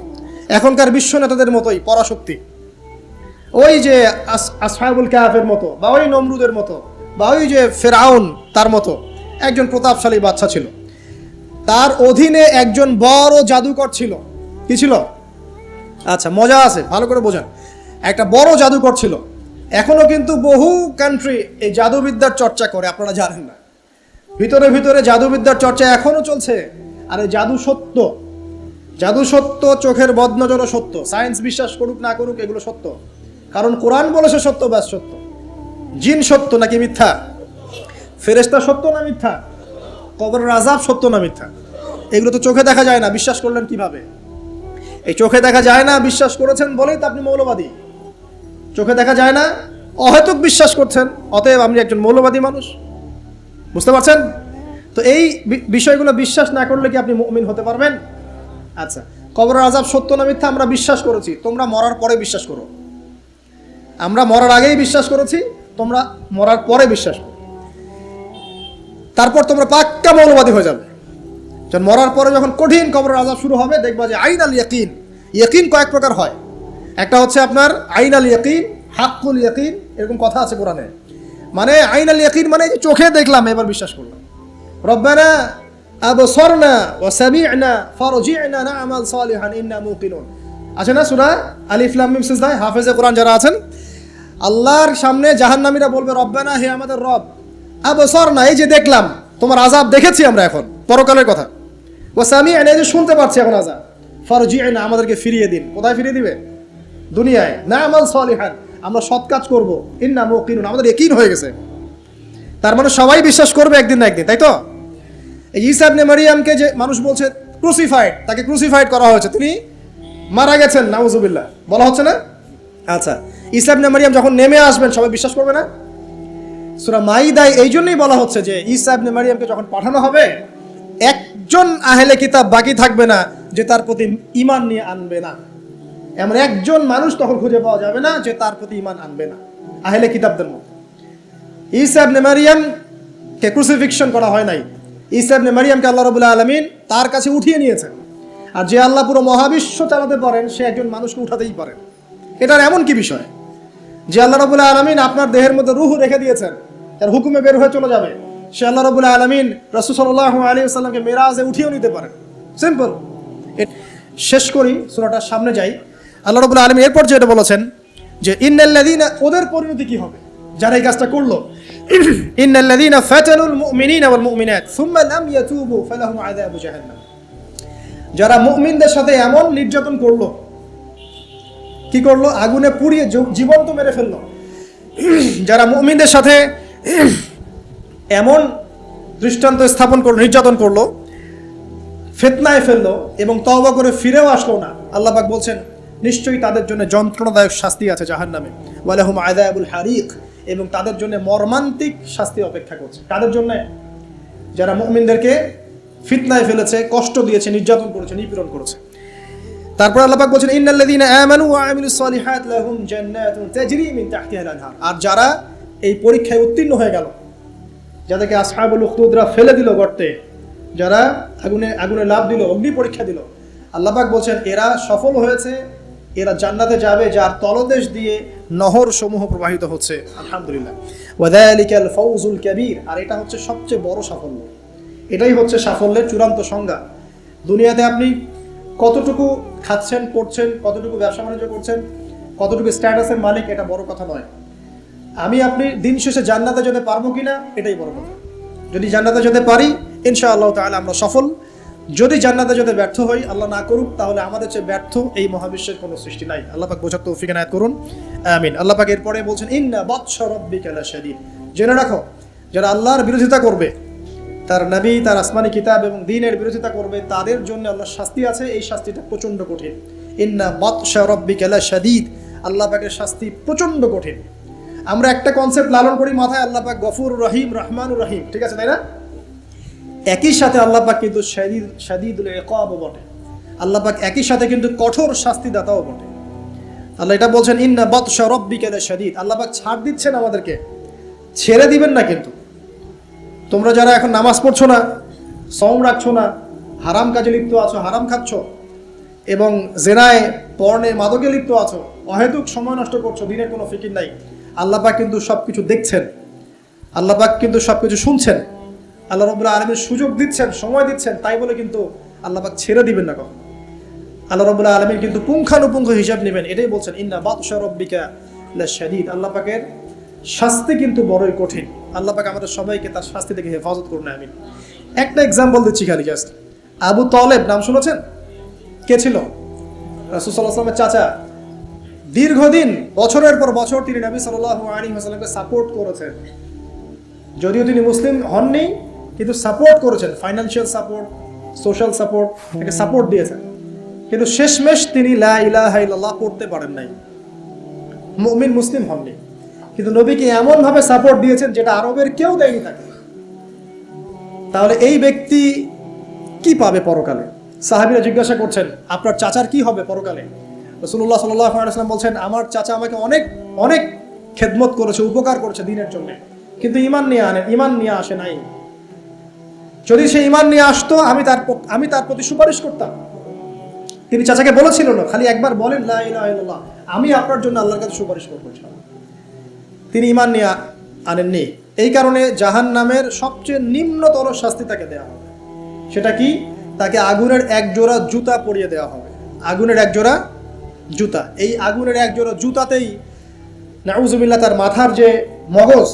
এখনকার বিশ্ব নেতাদের মতোই পরাশক্তি, ওই যে আসহাবুল কাহাফের মতো, বা ওই নমরুদের মতো, বা ওই যে ফেরাউন তার মতো একজন প্রতাপশালী বাদশা ছিল। তার অধীনে একজন বড় জাদুকর ছিল। কি ছিল? আচ্ছা, মজা আছে, ভালো করে বোঝান। একটা বড় জাদুকর ছিল। এখনো কিন্তু বহু কান্ট্রি এই জাদুবিদ্যার চর্চা করে, আপনারা জানেন না। ভিতরে ভিতরে জাদুবিদ্যার চর্চা এখনো চলছে। আর এই জাদু সত্য, জাদু সত্য, চোখের বদনজরও সত্য। সায়েন্স বিশ্বাস করুক না করুক, এগুলো সত্য। কারণ কোরআন বলেছে সত্য, ব্যাস সত্য। জিন সত্য নাকি মিথ্যা? ফেরেশতা সত্য না মিথ্যা? কবরের আযাব সত্য না মিথ্যা? এগুলো তো চোখে দেখা যায় না, বিশ্বাস করলেন কিভাবে? এই চোখে দেখা যায় না বিশ্বাস করেছেন বলেই তো আপনি মৌলবাদী। চোখে দেখা যায় না, অহেতুক বিশ্বাস করছেন, অতএব আপনি একজন মৌলবাদী মানুষ। বুঝতে পারছেন? তো এই বিষয়গুলো বিশ্বাস না করলে কি আপনি মুমিন হতে পারবেন? আচ্ছা, কবরের আযাব সত্য না মিথ্যা আমরা বিশ্বাস করেছি, তোমরা মরার পরে বিশ্বাস করো। আমরা মরার আগেই বিশ্বাস করেছি, তোমরা মরার পরে বিশ্বাস করো। তারপর তোমরা পাক্কা মৌলবাদী হয়ে যাবে। যখন মরার পরে যখন কঠিন কবরের আযাব শুরু হবে, দেখবা যে আইন আল ইয়াকিন। ইয়াকিন কয়েক প্রকার হয়। একটা হচ্ছে আপনার আইন আল ইয়াকিন, হাক্কুল ইয়াকিন, এরকম কথা আছে কোরআনে। মানে আইন আল ইয়াকিন মানে চোখে দেখলাম এবার বিশ্বাস করলাম। রব্বানা আবসারনা ওয়া সামি'না ফারজি'না না'মাল সালিহান ইন্না মুকিনুন। আছে না সূরা আলিফ লাম মিম সিজদায় হাফেজে কোরআন যারা আছেন, আল্লাহর সামনে জাহান্নামীরা বলবে রব্বানা, হে আমাদের রব, আবসারনা, এই যে দেখলাম তোমার আযাব দেখেছি আমরা, এখন পরকালের কথা, ওয়া সামি'না, এই যে শুনতে পাচ্ছি এখন আযাব, ফারজি'না, আমাদেরকে ফিরিয়ে দিন। কোথায় ফিরিয়ে দিবে? দুনিয়ায়। না'মাল সালিহান, আমরা সৎ কাজ করব, ইন্না মুকিনুন, আমাদের ইয়াকিন হয়ে গেছে। তার মানে সবাই বিশ্বাস করবে একদিন না একদিন, তাই তো? এই ঈসা ইবনে মারইয়ামকে যে মানুষ বলছে ক্রুসিফাইড, তাকে ক্রুসিফাইড করা হয়েছে, তিনি মারা গেছেন, নাউজুবিল্লাহ, বলা হচ্ছে না? আচ্ছা, ঈসা ইবনে মারইয়াম যখন নেমে আসবেন সবাই বিশ্বাস করবে না? সূরা মাইদায় এই জন্যই বলা হচ্ছে যে ঈসা ইবনে মারইয়ামকে যখন পাঠানো হবে, একজন আহলে কিতাব বাকি থাকবে না যে তার প্রতি ঈমান নিয়ে আনবে না। এমন একজন মানুষ তখন খুঁজে পাওয়া যাবে না যে তার প্রতি ঈমান আনবে না আহলে কিতাবদের মধ্যে। ঈসা ইবনে মারইয়ামকে ক্রুসিফিকশন করা হয় নাই। ঈসা ইবনে মারইয়ামকে আল্লাহ রাব্বুল আলামিন তার কাছে উঠিয়ে নিয়েছেন। আর যে আল্লাহ পুরো মহাবিশ্ব চালাতে পারেন, সে একজন মানুষকে উঠাতেই পারেন। এটার এমন কি বিষয় যে আল্লাহ রাব্বুল আলামিন আপনার দেহের মধ্যে রূহ রেখে দিয়েছেন, তার হুকুমে বের হয়ে চলে যাবে, সে আল্লাহ রাব্বুল আলামিন রাসূল সাল্লাল্লাহু আলাইহি ওয়াসাল্লামকে মেরাজে উঠিয়ে নিতে পারেন। সিম্পল। শেষ করি, সূরাটার সামনে যাই। আল্লাহ রাব্বুল আলামিন এরপর যেটা বলেছেন যে ইন্নাল্লাযীনা, ওদের পরিণতি কি হবে যারা এই কাজটা করলো, ইন্নাল্লাযীনা ফাতানুল মুমিনিনা ওয়াল মুমিনাত সুম্মা লাম ইয়াতুবু ফালাহুম আযাবু জাহান্নাম। যারা মুমিনদের সাথে এমন নির্যাতন করলো, কি করলো? আগুনে পুড়িয়ে জীবন্ত মেরে ফেললো। যারা মুমিনদের সাথে এমন দৃষ্টান্ত স্থাপন করলো, নির্যাতন করলো, ফিতনায় ফেললো এবং তওবা করে ফিরেও আসলো না, আল্লাহ পাক বলছেন নিশ্চয়ই তাদের জন্য যন্ত্রণাদায়ক শাস্তি আছে জাহান্নামে, ওয়ালাহুম আযাবুল হারিক, এবং তাদের জন্য মর্মান্তিক শাস্তি অপেক্ষা করছে। তাদের জন্য যারা মুমিনদেরকে ফিতনায় ফেলেছে, কষ্ট দিয়েছে, নির্যাতন করেছে, নিপীড়ন করেছে। তারপর আল্লাহ পাক বলছেন ইন্নাল্লাযীনা আমানু ওয়া আমিলুস সালিহাত লাহুম জান্নাতুন তাজরি মিন তাহতিহাল আনহার। আর যারা এই পরীক্ষায় উত্তীর্ণ হয়ে গেল, যাদেরকে আসহাবুল উখদুদরা ফেলে দিল গর্তে, যারা আগুনে লাফ দিল, অগ্নি পরীক্ষা দিল, আল্লাহ পাক বলছেন এরা সফল হয়েছে, এরা জান্নাতে যাবে যার তলদেশ দিয়ে নহর সমূহ প্রবাহিত হচ্ছে। আলহামদুলিল্লাহ, ওয়া যালিকাল ফাউজুল কাবীর। আর এটা হচ্ছে সবচেয়ে বড় সাফল্য, এটাই হচ্ছে সাফল্যের চূড়ান্ত সংজ্ঞা। দুনিয়াতে আপনি কতটুকু খাচ্ছেন, পড়ছেন, কতটুকু ব্যবসা বাণিজ্য করছেন, কতটুকু স্ট্যাটাসের মালিক, এটা বড় কথা নয়। আপনি দিন শেষে জান্নাতে যেতে পারবো কিনা, এটাই বড় কথা। যদি জান্নাতে যেতে পারি ইনশাআল্লাহ তাআলা আমরা সফল। যদি জান্নাতে যেতে ব্যর্থ হই, আল্লাহ না করুক, তাহলে আমাদের চেয়ে ব্যর্থ এই মহাবিশ্বের কোনো সৃষ্টি নাই। আল্লাহ পাক বোঝার তৌফিক এনায়েত করুন, আমিন। আল্লাহ পাক এরপরে বলছেন ইন্না বাতশা রাব্বিকা লাশাদীদ। জেনে রাখো, যারা আল্লাহর বিরোধিতা করবে, তার নবী, তার আসমানি কিতাব এবং দ্বীনের বিরোধিতা করবে, তাদের জন্য আল্লাহর শাস্তি আছে। এই শাস্তিটা প্রচণ্ড কঠিন। ইন্না বাতশা রাব্বিকা লাশাদীদ, আল্লাহ পাকের শাস্তি প্রচণ্ড কঠিন। আমরা একটা কনসেপ্ট লালন করি মাথায়, আল্লাহ পাক গফুর রহিম, রহমানুর রহিম, ঠিক আছে, তাই না? একই সাথে আল্লাহ পাক কিন্তু শাদীদুল ইকাব বটে। আল্লাহ পাক একই সাথে কিন্তু কঠোর শাস্তিদাতাও বটে। আল্লাহ এটা বলছেন ইন্না বাতশা রাব্বিকা লাশাদীদ। আল্লাহ পাক ছাড় দিচ্ছেন আমাদেরকে, ছেড়ে দিবেন না। কিন্তু তোমরা যারা এখন নামাজ পড়ছো না, সওম রাখছো না, হারাম কাজে লিপ্ত আছো, হারাম খাচ্ছ, এবং জেনায়, পর্নে, মাদকে লিপ্ত আছো, অহেতুক সময় নষ্ট করছো, দিনের কোনো ফিকির নাই, আল্লাহ পাক কিন্তু সবকিছু দেখছেন, আল্লাহ পাক কিন্তু সবকিছু শুনছেন, আল্লাহ রাব্বুল আলামিন সুযোগ দিচ্ছেন, সময় দিচ্ছেন, তাই বলে কিন্তু আল্লাহ পাক ছেড়ে দিবেন না কখনো। আল্লাহ রাব্বুল আলামিন কিন্তু পুঙ্খানুপুঙ্খ হিসাব নেবেন। এটাই বলছেন ইন্না বাতশা রাব্বিকা লাশাদীদ। আল্লাহ পাকের শাস্তি কিন্তু বড়ই কঠিন। আল্লাহ পাক আমাদের সবাইকে তার শাস্তি থেকে হেফাজত করুন, আমিন। একটা এক্সাম্পল দিচ্ছি খালি, জাস্ট। আবু তালেব নাম শুনেছেন? কে ছিল? রাসূল সাল্লাল্লাহু আলাইহি ওয়াসাল্লামের চাচা। দীর্ঘদিন, বছরের পর বছর তিনি নবী সাল্লাল্লাহু আলাইহি ওয়াসাল্লামকে সাপোর্ট করেছেন। যদিও তিনি মুসলিম হননি, কিন্তু সাপোর্ট করেছেন, ফাইন্যান্সিয়াল সাপোর্ট, সোশ্যাল সাপোর্ট, তাকে সাপোর্ট দিয়েছেন, কিন্তু শেষমেশ তিনি লা ইলাহা ইল্লাল্লাহ পড়তে পারেন নাই, মুমিন মুসলিম হননি। কিন্তু নবীকে এমনভাবে সাপোর্ট দিয়েছেন যেটা আরবের কেউ দেয়নি তাকে। তাহলে এই ব্যক্তি কি পাবে পরকালে? সাহাবীরা জিজ্ঞাসা করছেন, আপনার চাচার কি হবে পরকালে? রাসূলুল্লাহ সাল্লাল্লাহু আলাইহি ওয়াসাল্লাম বলছেন, আমার চাচা আমাকে অনেক অনেক খেদমত করেছে, উপকার করেছে দিনের জন্য, কিন্তু ঈমান নিয়ে আসে নাই। যদি সে ঈমান নিয়ে আসতো আমি তার প্রতি সুপারিশ করতাম। তিনি চাচাকে বলেছিল না, খালি একবার বলেন লা ইলাহা ইল্লাল্লাহ, আমি আপনার জন্য আল্লাহর কাছে সুপারিশ করব। তিনি ঈমান নিয়ে আনেননি। এই কারণে জাহান্নামের সবচেয়ে নিম্নতর শাস্তি তাকে দেওয়া হবে। সেটা কি? তাকে আগুনের এক জোড়া জুতা পরিয়ে দেওয়া হবে। আগুনের এক জোড়া জুতা। এই আগুনের এক জোড়া জুতাতেই নাউজুবিল্লাহ তার মাথার যে মগজ,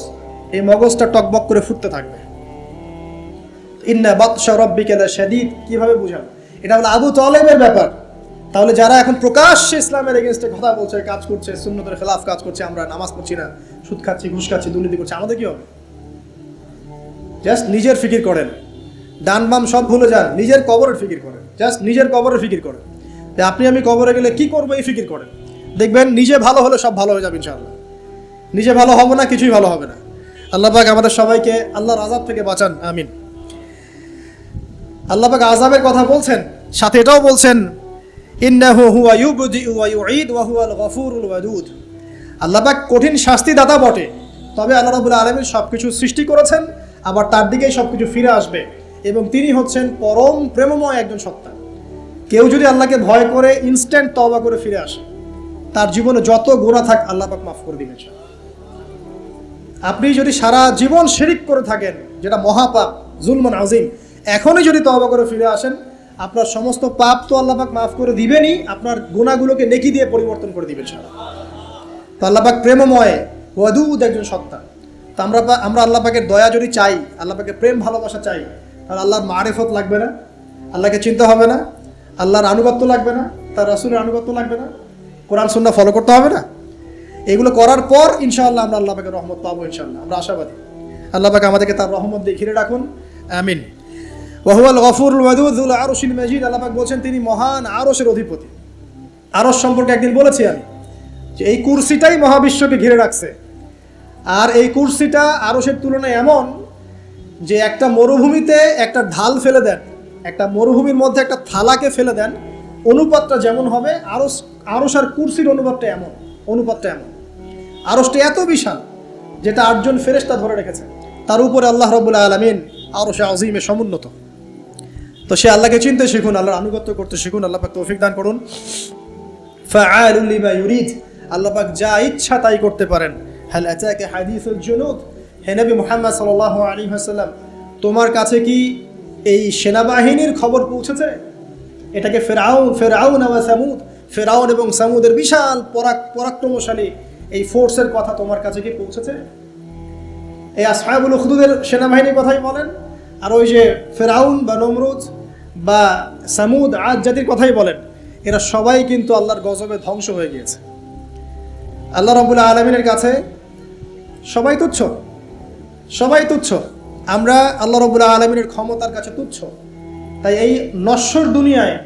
এই মগজটা টকবক করে ফুটতে থাকবে। ইন্না বাতশা রাব্বিকা লাশাদীদ, কিভাবে বুঝাবো? এটা হলো আবু তালেবের ব্যাপার। তাহলে যারা এখন প্রকাশ্যে ইসলামের এগেইনস্টে কথা বলছে, কাজ করছে, সুন্নতের খেলাফ কাজ করছে, আমরা নামাজ পড়ছি না, সুদ খাচ্ছি, ঘুষ খাচ্ছি, দুর্নীতি করছি, আমাদের কি হবে? জাস্ট নিজের ফিকির করেন, ডান বাম সব ভুলে যান, নিজের কবরের ফিকির করেন, জাস্ট নিজের কবরের ফিকির করেন। আপনি আমি কবরে গেলে কি করবো এই ফিকির করেন, দেখবেন নিজে ভালো হলে সব ভালো হয়ে যাবে ইনশাআল্লাহ। নিজে ভালো হবো না, কিছুই ভালো হবে না। আল্লাহ পাক আমাদের সবাইকে আল্লাহর আযাব থেকে বাঁচান, আমিন। আল্লাহ পাক আযাবের কথা বলছেন, সাথে এটাও বলছেন ইন্নাহু হুয়া ইউবদিউ ওয়া ইউঈদ ওয়া হুয়াল গফুরুল ওয়াদুদ। আল্লাহ পাক কঠিন শাস্তিদাতা বটে, তবে আল্লাহ রাব্বুল আলামিন সবকিছু সৃষ্টি করেছেন, আবার তার দিকেই সবকিছু ফিরে আসবে, এবং তিনি হচ্ছেন পরম প্রেমময় একজন সত্তা। কেউ যদি আল্লাহকে ভয় করে ইনস্ট্যান্ট তওবা করে ফিরে আসে, তার জীবনে যত গুনাহ থাক আল্লাহ পাক মাফ করে দিবেন। আপনি যদি সারা জীবন শিরিক করে থাকেন, যেটা মহাপাপ, জুলমান আযীম, এখনই যদি তওবা করে ফিরে আসেন, আপনার সমস্ত পাপ তো আল্লাহ পাক মাফ করে দিবেনই, আপনার গুনাহগুলোকে নেকি দিয়ে পরিবর্তন করে দিবেন। তো আল্লাহ পাক প্রেমময়, ওয়াদুদ একজন সত্তা। তো আমরা আল্লাহ পাকের দয়া যদি চাই, আল্লাহ পাকের প্রেম ভালোবাসা চাই, তাহলে আল্লাহর মারিফত লাগবে না, আল্লাহকে চিনতে হবে না, আল্লাহর আনুগত্য লাগবে না, তার রাসূলের আনুগত্য লাগবে না, কোরআন সুন্নাহ ফলো করতে হবে না। এগুলো করার পর ইনশাআল্লাহ আমরা আল্লাহ পাকের রহমত পাবো, ইনশাআল্লাহ আমরা আশাবাদী। আল্লাহ পাক আমাদেরকে তার রহমত দিয়ে ঘিরে রাখুন, আমিন। ওয়া হুয়াল গফুরুল ওয়াদুদ যুল আরশিল মাজিদ। আল্লাহ পাক বলছেন তিনি মহান আরশের অধিপতি। আরশ সম্পর্কে একদিন বলেছি আমি যে এই কুরসিটাই মহাবিশ্বকে ঘিরে রাখছে, আর এই কুরসিটা আরশের তুলনায় এমন যে একটা মরুভূমিতে একটা ঢাল ফেলে দেন, একটা মরুভূমির মধ্যে একটা থালাকে ফেলে দেন, অনুপাতটা যেমন হবে, আরশ আর কুরসির অনুপাতটা এমন। আরশটা এত বিশাল যেটা 8 জন ফেরেশতা ধরে রেখেছে, তার উপরে আল্লাহ রাব্বুল আলামিন আরশে আযীমে সমুন্নত। তো সে আল্লাহকে চিনতে শিখুন, আল্লাহর আনুগত্য করতে শিখুন। আল্লাহ পাক তৌফিক দান করুন। ফাআলুল লিমা ইউরিদ, আল্লাহ পাক যা ইচ্ছা তাই করতে পারেন। হাল আতাকা হাদিসুল জুনুদ, হে নবী মুহাম্মদ সাল্লাল্লাহু আলাইহি ওয়াসাল্লাম, তোমার কাছে কি এই সেনাবাহিনীর খবর পৌঁছেছে? এটাকে ফেরাউন ওয়া সামুদ, ফেরাউন এবং সামুদের বিশাল পরাক্রমশালী এই ফোর্সের কথা তোমার কাছে কি পৌঁছেছে? এই আসহাবুল উখদুদের সেনাবাহিনীর কথাই বলেন, আর ওই যে ফেরাউন বা নমরুদ বা সামুদ, আদ জাতির কথাই বলেন, এরা সবাই কিন্তু আল্লাহর গজবে ধ্বংস হয়ে গিয়েছে। আল্লাহ রাব্বুল আলামিনের কাছে সবাই তুচ্ছ। আমরা আল্লাহ রাব্বুল আলামিনের ক্ষমতার কাছে তুচ্ছ। তাই এই নশ্বর দুনিয়ায়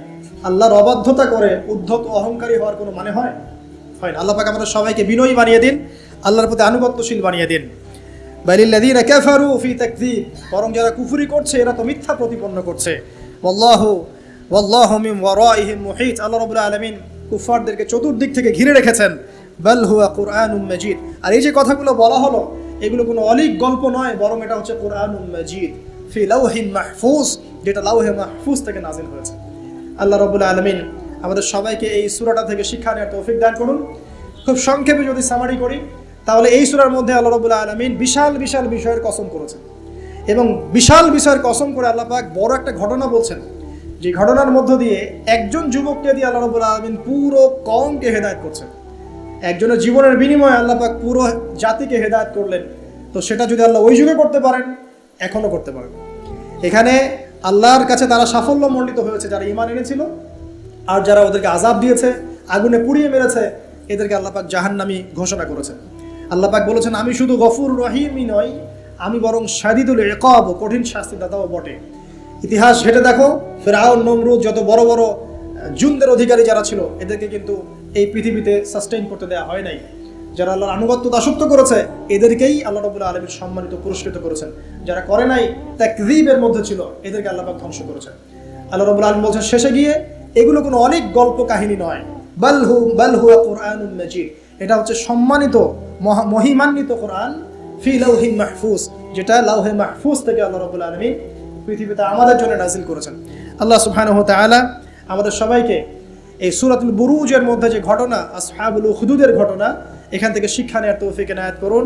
আল্লাহর অবাধ্যতা করে উদ্ধত অহংকারী হওয়ার কোনো মানে হয় না। আল্লাহ পাক আমাদের সবাইকে বিনয়ী বানিয়ে দিন, আল্লাহর প্রতি আনুগত্যশীল বানিয়ে দিন। বালিল্লাযীনা কাফারু ফি তাকযীব, বরং যারা কুফরি করছে এরা তো মিথ্যা প্রতিপন্ন করছে। ওয়াল্লাহু মিন ওয়ারাইহিম মুহিত, আল্লাহ রাব্বুল আলামিন কুফারদেরকে চতুর্দিক থেকে ঘিরে রেখেছেন। বাল হুয়া কুরআনুম মাজিদ, আর এই যে কথাগুলো বলা হলো এগুলো কোনো অলীক গল্প নয়, বরং এটা হচ্ছে কুরআনুম মাজিদ ফি লাওহিন মাহফুজ, যেটা লাওহে মাহফুজ থেকে নাযিল হয়েছে। আল্লাহ রাব্বুল আলামিন আমাদের সবাইকে এই সূরাটা থেকে শিক্ষা নেওয়ার তৌফিক দান করুন। খুব সংক্ষেপে যদি সামারি করি, তাহলে এই সূরার মধ্যে আল্লাহ রাব্বুল আলামিন বিশাল বিশাল বিষয়ের কসম করেছেন, এবং বিশাল বিষয়ের কসম করে আল্লাহ পাক বড় একটা ঘটনা বলছেন, যে ঘটনার মধ্য দিয়ে একজন যুবককে দিয়ে আল্লাহ রাব্বুল আলামিন পুরো কওমকে হেদায়েত করছেন। একজনের জীবনের বিনিময়ে আল্লাহ পাক পুরো জাতিকে হেদায়েত করলেন। তো সেটা যদি আল্লাহ ওই যুগে করতে পারেন, এখনো করতে পারেন। এখানে আল্লাহর কাছে তারা সাফল্য মণ্ডিত হয়েছে যারা ঈমান এনেছিল, আর যারা ওদেরকে আযাব দিয়েছে, আগুনে পুড়িয়ে মেরেছে, এদেরকে আল্লাহ পাক জাহান্নামী ঘোষণা করেছেন। আল্লাহ পাক বলেছেন আমি শুধু গফুর রহিমই নই, আমি বরং শাদীদুল ইকাব, কঠিন শাস্তিদাতাও বটে। ইতিহাস ঘেটে দেখো, ফিরআউন, নমরুদ, যত বড় বড় জুনদের অধিকারী যারা ছিল, এদেরকে কিন্তু এই পৃথিবীতে সাস্টেইন করতে দেওয়া হয় নাই। যারা আল্লাহর আনুগত্য দাসত্ব করেছে, এদেরকেই আল্লাহ রাব্বুল আলামিন সম্মানিত, পুরস্কৃত করেছেন। যারা করে নাই, তাকযীবের মধ্যে ছিল, এদেরকে আল্লাহ পাক ধ্বংস করেছেন। আল্লাহ রাব্বুল আলামিন বলছেন শেষে গিয়ে, এগুলো কোনো অনেক গল্প কাহিনী নয়, বাল হুয়া কুরআনুন মাজিদ, এটা হচ্ছে সম্মানিত, মহিমান্বিত কোরআন, ফি লাউহিন মাহফুজ, যেটা লাউহে মাহফুজ থেকে আল্লাহ রাব্বুল আলামিন পৃথিবীতে আমাদের জন্য নাজিল করেছেন। আল্লাহ সুবহানাহু ওয়া তাআলা আমাদের সবাইকে এই সূরাতুল বুরুজের মধ্যে যে ঘটনা, আসহাবুল উখদুদের ঘটনা, এখান থেকে শিক্ষা নেওয়ার তৌফিক এনায়েত করুন।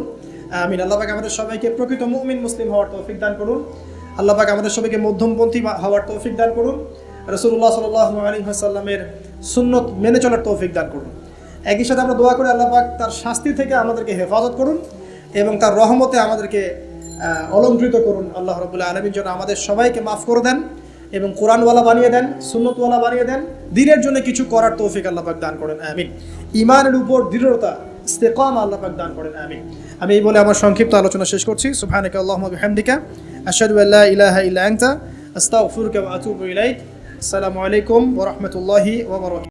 আমিন। আল্লাহ পাক আমাদের সবাইকে প্রকৃত মুমিন মুসলিম হওয়ার তৌফিক দান করুন। আল্লাহ পাক আমাদের সবাইকে মধ্যমপন্থী হওয়ার তৌফিক দান করুন। রাসূলুল্লাহ সাল্লাল্লাহু আলাইহি ওয়াসাল্লামের সুন্নত মেনে চলার তৌফিক দান করুন। একই সাথে আমরা দোয়া করি, আল্লাহ পাক তার শাস্তি থেকে আমাদেরকে হেফাজত করুন এবং তার রহমতে আমাদেরকে অলঙ্কৃত করুন। আল্লাহ রাব্বুল আলামিন যেন আমাদের সবাইকে মাফ করে দেন এবং কোরআনওয়ালা বানিয়ে দেন, সুন্নতওয়ালা বানিয়ে দেন, দ্বীনের জন্য কিছু করার তৌফিক আল্লাহ পাক দান করেন। আমিন। ঈমানের উপর দৃঢ়তা, ইস্তেকামা আল্লাহ পাক দান করেন। আমিন। আমি এই বলে আমার সংক্ষিপ্ত আলোচনা শেষ করছি। সুবহানাকা আল্লাহুম্মা ওয়া বিহামদিকা, আশহাদু আল্লা ইলাহা ইল্লা আনতা, আস্তাগফিরুকা ওয়া আতুবু ইলাইক। আসসালামু আলাইকুম ওয়া রাহমাতুল্লাহি ওয়া বারাকাতুহু।